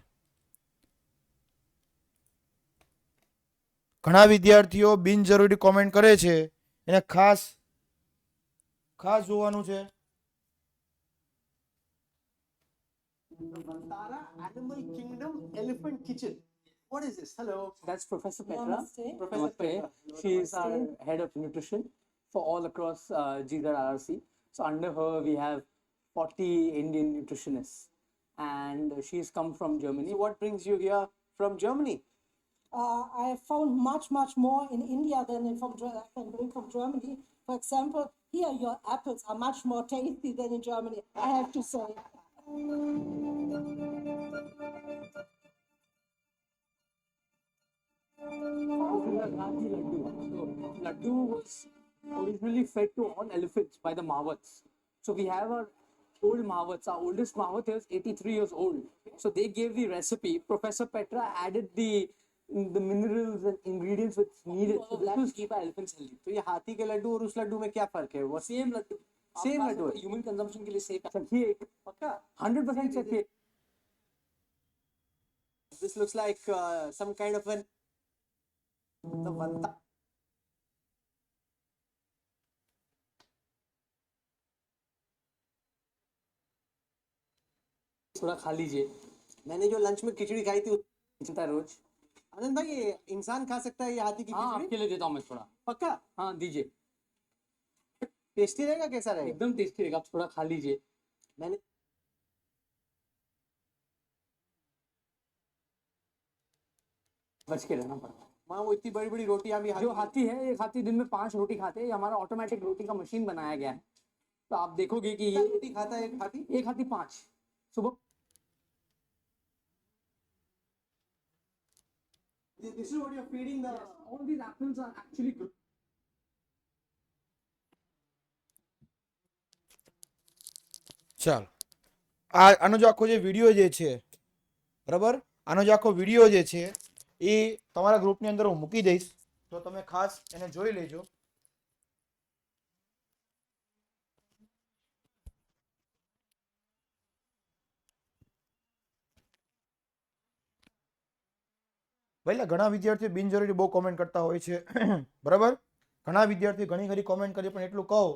ઘણા વિદ્યાર્થીઓ બિનજરૂરી કોમેન્ટ કરે છે, એને ખાસ જોવાનું છે. Vantara Animal Kingdom Elephant Kitchen. What is this? Hello. That's Professor Petra. Namaste. Professor Petra. She is our head of nutrition for all across GZR RRC. So under her, we have 40 Indian nutritionists, and she's come from Germany. So what brings you here from Germany? I have found much more in India than I can bring from Germany. For example, here your apples are much more tasty than in Germany, I have to say. Rajji Laddu. So Laddu was originally fed to all elephants by the Mawats. So we have our old Mawats. Our oldest Mawat is 83 years old. So they gave the recipe. Professor Petra added the minerals and ingredients which needed so that to keep our elephants healthy. तो ये हाथी के लड्डू और उस लड्डू में क्या फर्क है? वो Same laddu. Same laddu है. Human consumption के लिए safe. चाहिए पक्का? 100% चाहिए. This looks like some kind of an the Vantara. थोड़ा खा लीजिए. मैंने जो लंच में खिचड़ी खाई थी चिंता रोज. आनंद भाई, ये इंसान खा सकता है ये हाथी की हाँ खिचड़ी? आपके लिए देता हूँ मैं थोड़ा. पक्का? हाँ दीजिए. टेस्टी रहेगा? कैसा रहेगा? एकदम टेस्टी रहेगा. आप थोड़ा खा लीजिए. मैंने बच के रहना पड़ता है. माँ वो इतनी बड़ी बड़ी रोटियां भी जो हाथी है, एक हाथी दिन में 5 रोटी खाते हैं. ये हमारा ऑटोमेटिक रोटी का मशीन बनाया गया है. तो आप देखोगे कि ये रोटी खाता है एक हाथी? एक हाथी 5 सुबह. This is what you're feeding the. All these apples are actually good. ચાલો, આનો જો આખો જે વિડીયો જે છે, બરાબર, આનો જે આખો વિડીયો જે છે એ તમારા ગ્રુપની અંદર હું મૂકી દઈશ, તો તમે ખાસ એને જોઈ લેજો. પહેલા ઘણા વિદ્યાર્થીઓ બિનજરૂરી બહુ કોમેન્ટ કરતા હોય છે, બરાબર. ઘણા વિદ્યાર્થીઓ ઘણી ખરી કોમેન્ટ કરી, પણ એટલું કહું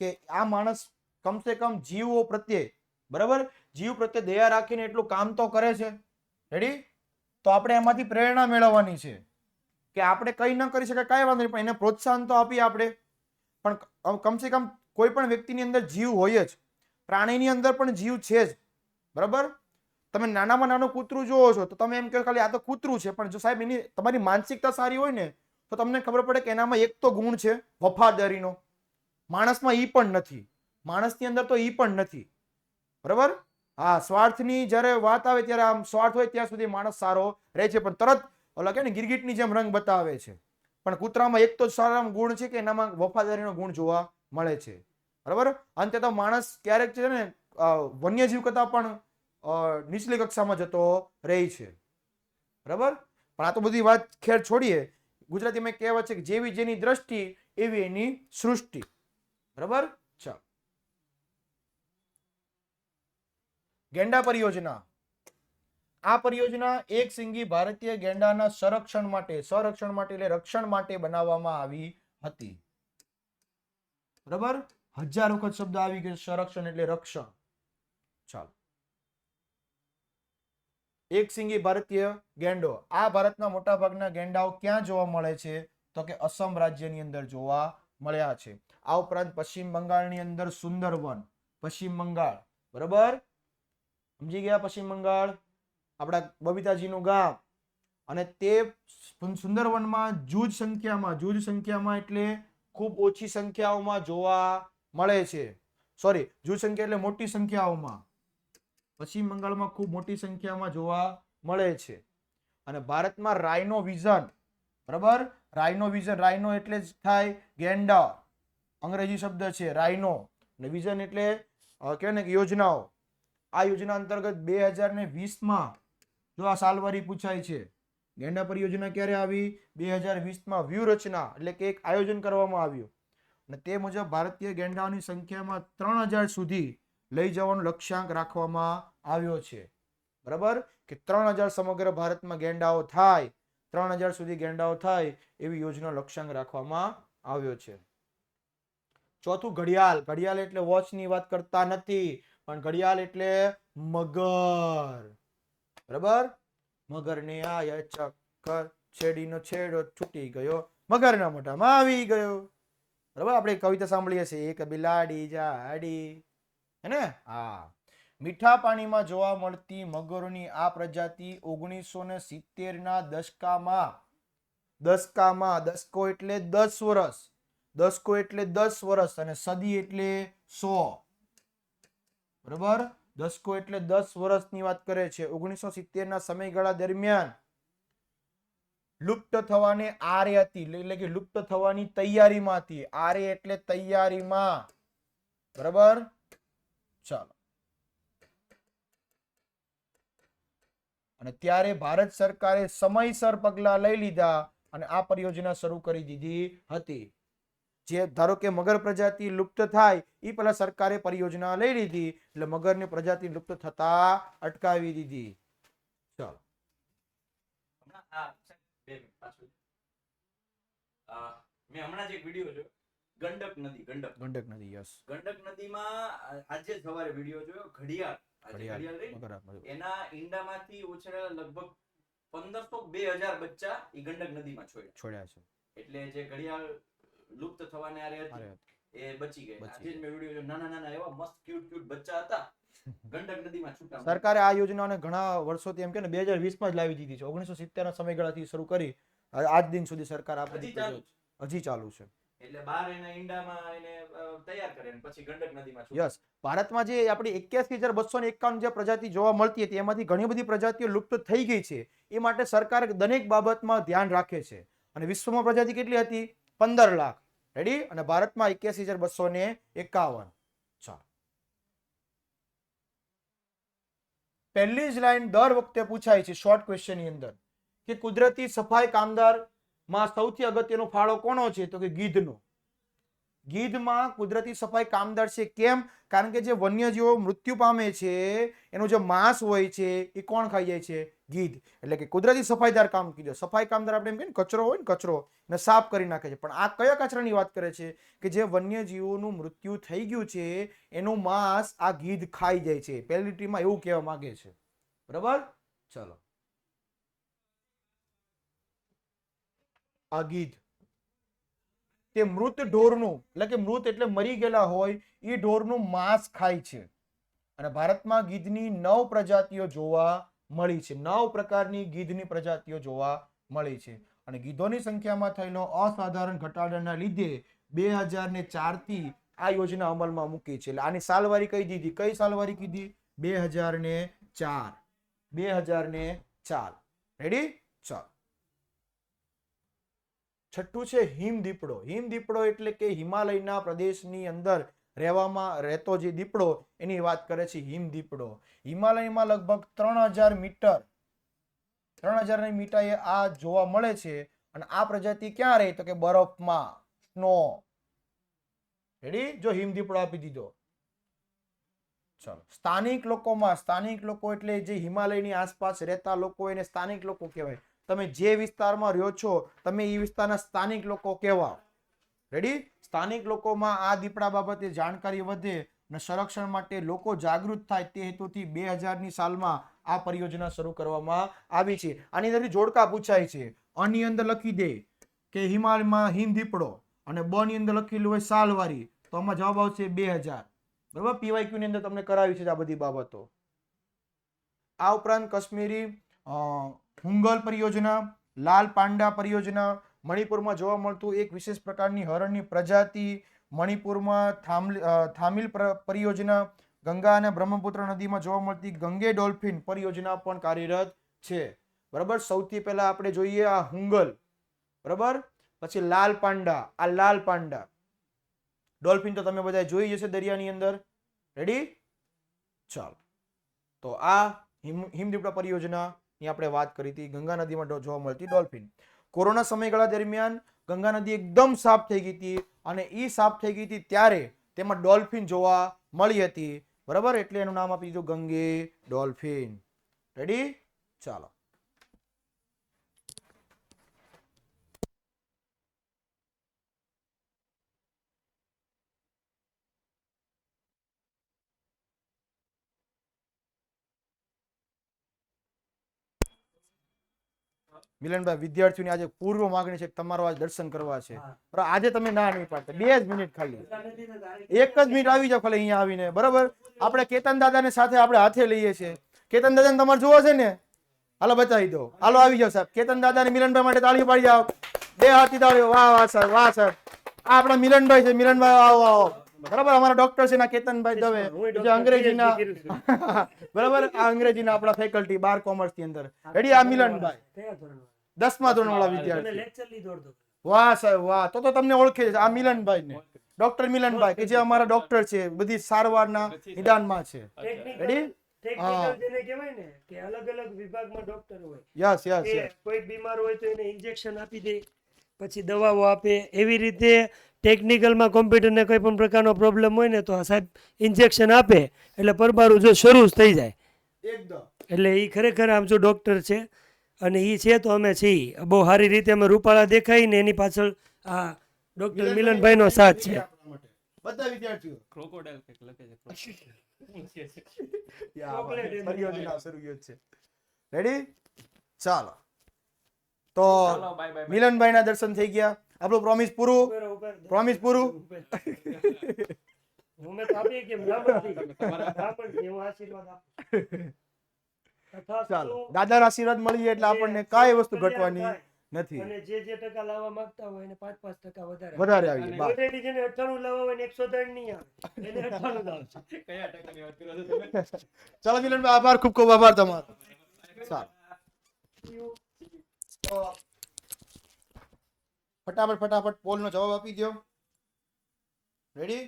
કે આ માણસ કમસે કમ જીવો પ્રત્યે, બરાબર, જીવ પ્રત્યે દયા રાખીને એટલું કામ તો કરે છે. રેડી? તો આપણે એમાંથી પ્રેરણા મેળવવાની છે કે આપણે કંઈ ન કરી શકાય, કાંઈ વાંધો નહીં, પણ એને પ્રોત્સાહન તો આપીએ આપણે. પણ કમસે કમ કોઈ પણ વ્યક્તિની અંદર જીવ હોય જ, પ્રાણીની અંદર પણ જીવ છે જ, બરાબર. તમે નાનામાં નાનું કૂતરું જોવો છો તો તમે એમ કહો ખાલી આ તો કૂતરું છે, પણ જો સાહેબ એની તમારી માનસિકતા સારી હોય ને તો તમને ખબર પડે કે એનામાં એક તો ગુણ છે વફાદારીનો. માણસમાં ઈ પણ નથી, માણસની અંદર તો ઈ પણ નથી, બરાબર. હા, સ્વાર્થની જ્યારે વાત આવે ત્યારે આમ સ્વાર્થ હોય ત્યાં સુધી માણસ સારો રહે છે, પણ તરત ઓલા કે ને ગિરગીટની જેમ રંગ બતાવે છે. પણ કૂતરામાં એક તો સારા ગુણ છે કે એનામાં વફાદારીનો ગુણ જોવા મળે છે, બરાબર. અંતે તો માણસ ક્યારેક છે ને વન્યજીવ કરતા પણ નીચલી કક્ષામાં જતો રહે છે, બરાબર. પણ આ તો બધી વાત ખેર છોડીએ. ગુજરાતીમાં કહેવત છે કે જેવી જેની દ્રષ્ટિ એવી એની સૃષ્ટિ, બરાબર. ચાલો, ગેંડા પરિયોજના. આ પરિયોજના એક સિંગી ભારતીય ગેંડાના સંરક્ષણ માટે એટલે રક્ષણ માટે બનાવવામાં આવી હતી, બરાબર. 1000 વખત શબ્દ આવી ગયો, સંરક્ષણ એટલે રક્ષણ. ચાલો, એક સિંગી ભારતીય ગેંડો. આ ભારતના મોટા ભાગના ગેંડાઓ ક્યાં જોવા મળે છે? તો કે અસમ રાજ્યની અંદર જોવા મળ્યા છે. આ ઉપરાંત પશ્ચિમ બંગાળની અંદર સુંદરવન, પશ્ચિમ બંગાળ, બરાબર. સમજી ગયા? પશ્ચિમ બંગાળ આપણા બબીતાજીનું ગામ. અને તે સુંદરવનમાં જૂજ સંખ્યામાં એટલે ખૂબ ઓછી સંખ્યાઓમાં જોવા મળે છે. સોરી, જૂજ સંખ્યા એટલે મોટી સંખ્યાઓમાં. પશ્ચિમ બંગાળમાં ખૂબ મોટી સંખ્યામાં જોવા મળે છે. અને ભારતમાં રાઇનો વિઝન, બરાબર. રાઇનો એટલે જ થાય ગેંડા, અંગ્રેજી શબ્દ છે રાઇનો. અને વિઝન એટલે કહેવાય ને કે યોજનાઓ. આ યોજના અંતર્ગત 2020માં જો આ સાલવારી પૂછાય છે, ગેંડા પરિયોજના ક્યારે આવી? 2020માં વ્યૂહરચના એટલે કે એક આયોજન કરવામાં આવ્યું અને તે મુજબ ભારતીય ગેંડાઓની સંખ્યામાં 3000 સુધી લઈ જવાનો લક્ષ્યાંક રાખવામાં આવ્યો છે. બરાબર, કે 3000 સમગ્ર ભારતમાં ગેંડાઓ થાય, 3000 સુધી ગેંડાઓ થાય એવી યોજના લક્ષ્યાંક રાખવામાં આવ્યો છે. ચોથું ઘડિયાળ. ઘડિયાળ એટલે વોચની વાત કરતા નથી, પણ ઘડિયાળ એટલે મગર. બરાબર, મગરને આયા ચક્કર, છેડીનો છેડો છૂટી ગયો, મગરના મોઢામાં આવી ગયો. બરાબર, આપણે કવિતા સાંભળીએ છીએ, એક બિલાડી જાડી, હે ને? હા. મીઠા પાણીમાં જોવા મળતી મગરોની આ પ્રજાતિ 1970ના દશકામાં, દશકો એટલે 10 વર્ષ, દશકો એટલે 10 વર્ષ અને સદી એટલે 100. બરાબર, દશકો એટલે 10 વર્ષની વાત કરે છે. 1970ના સમયગાળા દરમિયાન લુપ્ત થવાને આરે હતી, એટલે કે લુપ્ત થવાની તૈયારીમાં હતી. આરે એટલે તૈયારીમાં. બરાબર, ચાલો. અને ત્યારે ભારત સરકારે સમયસર પગલાં લઈ લીધા અને આ પરિયોજના શરૂ કરી દીધી હતી. જે ધારો કે મગર પ્રજાતિ લુપ્ત થાય એ પહેલા સરકારે પરિયોજના લઈ લીધી એટલે મગરની પ્રજાતિ લુપ્ત થતા અટકાવી દીધી. ચાલો. મેં હમણાં જ એક વિડીયો જોયો, ગંડક નદી, યસ, ગંડક નદીમાં આજે સવારે વિડીયો જોયો, ઘડિયાળ રહી, એના ઈંડામાંથી ઉછરેલા લગભગ 1500-2000 બચ્ચા ઈ ગંડક નદીમાં છોડ્યા છે. એટલે જે ઘડિયાળ લુપ્ત થવાને આરે હતી એ બચી ગઈ. આજે જ મેં વિડીયો જોયો, નાના એવા મસ્ત ક્યુટ બચ્ચા હતા, ગંડક નદીમાં છૂટા. સરકારે આ યોજનાને ઘણા વર્ષોથી એમ કે 2020માં જ લાવી દીધી છે. 1970ના સમયગાળાથી શરૂ કરી આજ દિન સુધી સરકાર આ હજી ચાલુ છે. એટલે બહાર એના ઈંડામાં એને તૈયાર કરે અને પછી ગંડક નદીમાં છોડે. યસ, ભારતમાં જે આપણી 81,251 જે પ્રજાતિ જોવા મળતી હતી એમાંથી ઘણી બધી પ્રજાતિઓ લુપ્ત થઈ ગઈ છે. એ માટે સરકાર દરેક બાબતમાં ધ્યાન રાખે છે. અને વિશ્વમાં પ્રજાતિ કેટલી હતી? 15 લાખ. રેડી? અને ભારતમાં 81,251. ચાલો. પહેલી જ લાઈન દર વખતે પૂછાય છે શોર્ટ ક્વેશ્ચન ની અંદર કે કુદરતી સફાઈ કામદાર માં સૌથી અગત્યનો ફાળો કોનો છે? તો કે ગીધનો. ગીધમાં કુદરતી સફાઈ કામદાર છે. કેમ? કારણ કે જે વન્યજીવો મૃત્યુ પામે છે એનું જે માંસ હોય છે એ કોણ ખાઈ જાય છે? ગીધ. એટલે કે કુદરતી સફાઈદાર કામ કીધું. સફાઈ કામદાર આપણે એમ કહીએ ને, કચરો હોય ને, કચરો ને સાફ કરી નાખે છે. પણ આ કયા કચરાની વાત કરે છે? કે જે વન્યજીવોનું મૃત્યુ થઈ ગયું છે એનું માંસ આ ગીધ ખાઈ જાય છે. પહેલી લીટીમાં એવું કહેવા માંગે છે. બરાબર, ચલો. આ ગીધ તે મૃત ઢોરનું, એટલે કે મૃત એટલે મરી ગયેલા હોય એ ઢોરનું માંસ ખાય છે. અને ભારતમાં ગીધની 9 પ્રજાતિઓ જોવા મળી છે. 9 પ્રકારની ગીધની પ્રજાતિઓ જોવા મળી છે. અને ગીધોની સંખ્યામાં થયેલો અસાધારણ ઘટાડાના લીધે 2004 થી આ યોજના અમલમાં મૂકી છે. એટલે આની સાલવારી કહી દીધી. કઈ સાલવારી કીધી? 2004. 2004. રેડી? ચાલો. છઠ્ઠું છે હિમદીપડો. હિમદીપડો એટલે કે હિમાલયના પ્રદેશની અંદર રહેતો જે દીપડો એની વાત કરે છે હિમદીપડો. હિમાલયમાં લગભગ 3000 મીટર 3000 મીટરે આ જોવા મળે છે. અને આ પ્રજાતિ ક્યાં રહે? તો કે બરફમાં, સ્નો. રેડી? જો હિમદીપડો આપી દીધો. ચલો. સ્થાનિક લોકો એટલે જે હિમાલયની આસપાસ રહેતા લોકો એને સ્થાનિક લોકો કહેવાય. તમે જે વિસ્તારમાં રહ્યો છો તમે એ વિસ્તારના સ્થાનિક લોકો કહેવાય. રેડી? સ્થાનિક લોકોમાં આ દીપડા બાબતે જાણકારી વધે અને સંરક્ષણ માટે લોકો જાગૃત થાય તે હેતુથી 2000ની સાલમાં આ પરિયોજના શરૂ કરવામાં આવી છે. આની અંદરથી જોડકા પૂછાય છે. અ ની અંદર લખી દે કે હિમાલયમાં હિમદીપડો અને બ ની અંદર લખેલું હોય સાલવારી, તો આમાં જવાબ આવશે 2000. બરાબર? પીવાયક્યુ ની અંદર તમને કરાવી છે આ બધી બાબતો. આ ઉપરાંત કાશ્મીરી હુંગલ પરિયોજના, લાલ પાંડા પરિયોજના, મણિપુરમાં જોવા મળતું એક વિશેષ પ્રકારની હરણની પ્રજાતિ, મણિપુરમાં થામિલ પરિયોજના, ગંગા અને બ્રહ્મપુત્ર નદીમાં જોવા મળતી ગંગે ડોલ્ફિન પરિયોજના પણ કાર્યરત છે. બરાબર? સૌથી પહેલા આપણે જોઈએ આ હુંગલ. બરાબર? પછી લાલ પાંડા. આ લાલ પાંડા. ડોલ્ફિન તો તમે બધા જોઈ જશે દરિયાની અંદર. રેડી? ચાલો. તો આ હિમદીપડા પરિયોજનાની આપણે વાત કરી હતી. ગંગા નદીમાં જોવા મળતી ડોલ્ફિન. કોરોના સમયગાળા દરમિયાન ગંગા નદી એકદમ સાફ થઈ ગઈ હતી અને એ સાફ થઈ ગઈ હતી ત્યારે તેમાં ડોલ્ફિન જોવા મળી હતી. બરાબર, એટલે એનું નામ આપી દીધું ગંગે ડોલ્ફિન. રેડી? ચાલો. મિલનભાઈ, વિદ્યાર્થીઓની આજે પૂર્વ માંગણી છે કે તમારો આજ દર્શન કરવા છે. બરાબર, આજે તમે ના નહીં પાડતા. 2 જ મિનિટ ખાલી, 1 જ મિનિટ આવી જાવ ખાલી અહીંયા આવીને. બરાબર, આપણે કેતન દાદાને સાથે આપણે હાથે લઈએ છીએ. કેતન દાદાને તમારે જોવો છે ને? હાલો બતાવી દો. હાલો આવી જાવ સાહેબ. કેતન દાદા અને મિલનભાઈ માટે તાળી પાડી જાવ. 2 હાથથી તાળીઓ. વાહ વાહ સર, વાહ સર. આ આપણા મિલનભાઈ છે. મિલનભાઈ આવો આવો. બરાબર, અમારા ડોક્ટર છે ના કેતનભાઈ દવે, જે અંગ્રેજીના બરાબર, આ અંગ્રેજીના આપણા ફેકલ્ટી 12 કોમર્સ ની અંદર. રેડી? આ મિલનભાઈ 10મા ધોરણ વાળા વિદ્યાર્થી. વાહ સાહેબ વાહ. તો તમને ઓળખે છે આ મિલનભાઈ ને, ડોક્ટર મિલનભાઈ, કે જે અમારા ડોક્ટર છે, બધી સારવારના નિદાનમાં છે. રેડી? Yes yes yes. કોઈ બીમાર હોય તો એને ઇન્જેક્શન આપી દે, પછી દવાઓ આપે. એવી રીતે ટેકનિકલમાં કોમ્પ્યુટરને કોઈ પણ પ્રકારનો પ્રોબ્લેમ હોય ને તો આ સાહેબ ઇન્જેક્શન આપે એટલે પરબારું જો શરૂ જ થઈ જાય. એકદમ. એટલે એ ખરેખર આમ જો ડૉક્ટર છે અને એ છે તો અમે છીએ. બહુ સારી રીતે અમે રૂપાળા દેખાઈ ને એની પાછળ આ ડૉક્ટર મિલનભાઈનો સાથ છે. બધા વિદ્યાર્થીઓ ક્રોકોડાઇલ કંઈક લખે છે. પરિયોજના શરૂ છે. રેડી? ચાલો. તો ચાલો, bye, bye, bye. મિલનભાઈના દર્શન થઈ ગયા. આપણું પ્રોમિસ પૂરું. પ્રોમિસ પૂરું. અમે તો આપીએ કે બ્રાહ્મણથી હું આશીર્વાદ આપું. ચાલો, દાદાના આશીર્વાદ મળી જાય એટલે આપણને કાંઈ વસ્તુ ઘટવાની નથી. અને જે ટકા લાવવા માંગતા હોય એને 5% વધારે વધારે આવી જાય. બસ. ઓલરેડી જેને 98 લાવવા હોય ને 103 નહીં આવે એને 98 આવશે. કયા ટકાની વાત કરો છો તમે? ચાલો મિલનભાઈ, આભાર, ખૂબ ખૂબ આભાર તમારો. ચાલો, તો ફટાફટ પોલનો જવાબ આપી દો. રેડી?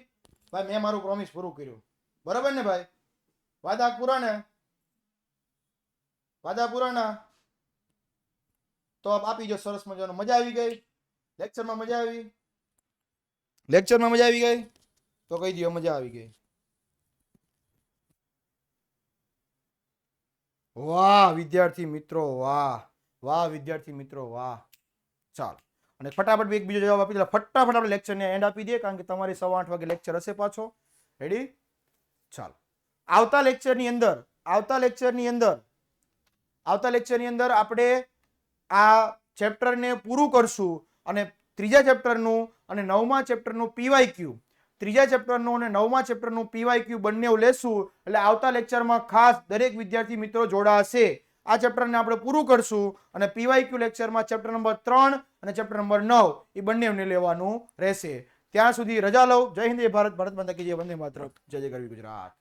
ભાઈ, મેં મારું પ્રોમિસ પૂરું કર્યું. બરાબર ને ભાઈ? વાદા પૂરા ને? વાદા પુરાના? તો આપી દો. સરસ મજાનો. મજા આવી ગઈ? લેક્ચરમાં મજા આવી? લેક્ચરમાં મજા આવી ગઈ? તો કહી દો મજા આવી ગઈ. વાહ વિદ્યાર્થી મિત્રો, વાહ વાહ વિદ્યાર્થી મિત્રો, વાહ. ચાલો, અને ફટાફટ એક બીજો જવાબ આપી દો. ફટાફટ આપણે લેક્ચરને એન્ડ આપી દઈએ, કારણ કે તમારી 8:15 વાગે લેક્ચર હશે પાછો. રેડી? ચાલો. આવતા લેક્ચરની અંદર આપણે આ ચેપ્ટરને પૂરું કરશું અને 3જા ચેપ્ટરનું અને 9મા ચેપ્ટરનું PYQ, 3જા ચેપ્ટરનું અને 9મા ચેપ્ટરનું PYQ બંને લેશું. એટલે આવતા લેક્ચરમાં ખાસ દરેક વિદ્યાર્થી મિત્રો જોડાશે. આ ચેપ્ટરને આપણે પૂરું કરશું અને PYQ લેક્ચરમાં ચેપ્ટર નંબર 3 અને ચેપ્ટર નંબર 9 એ બંનેને લેવાનું રહેશે. ત્યાં સુધી રજા લઉં. જય હિન્દ, જય ભારત, ભારત માતા કી જય, વંદે માતરમ, જય જય ગરવી ગુજરાત.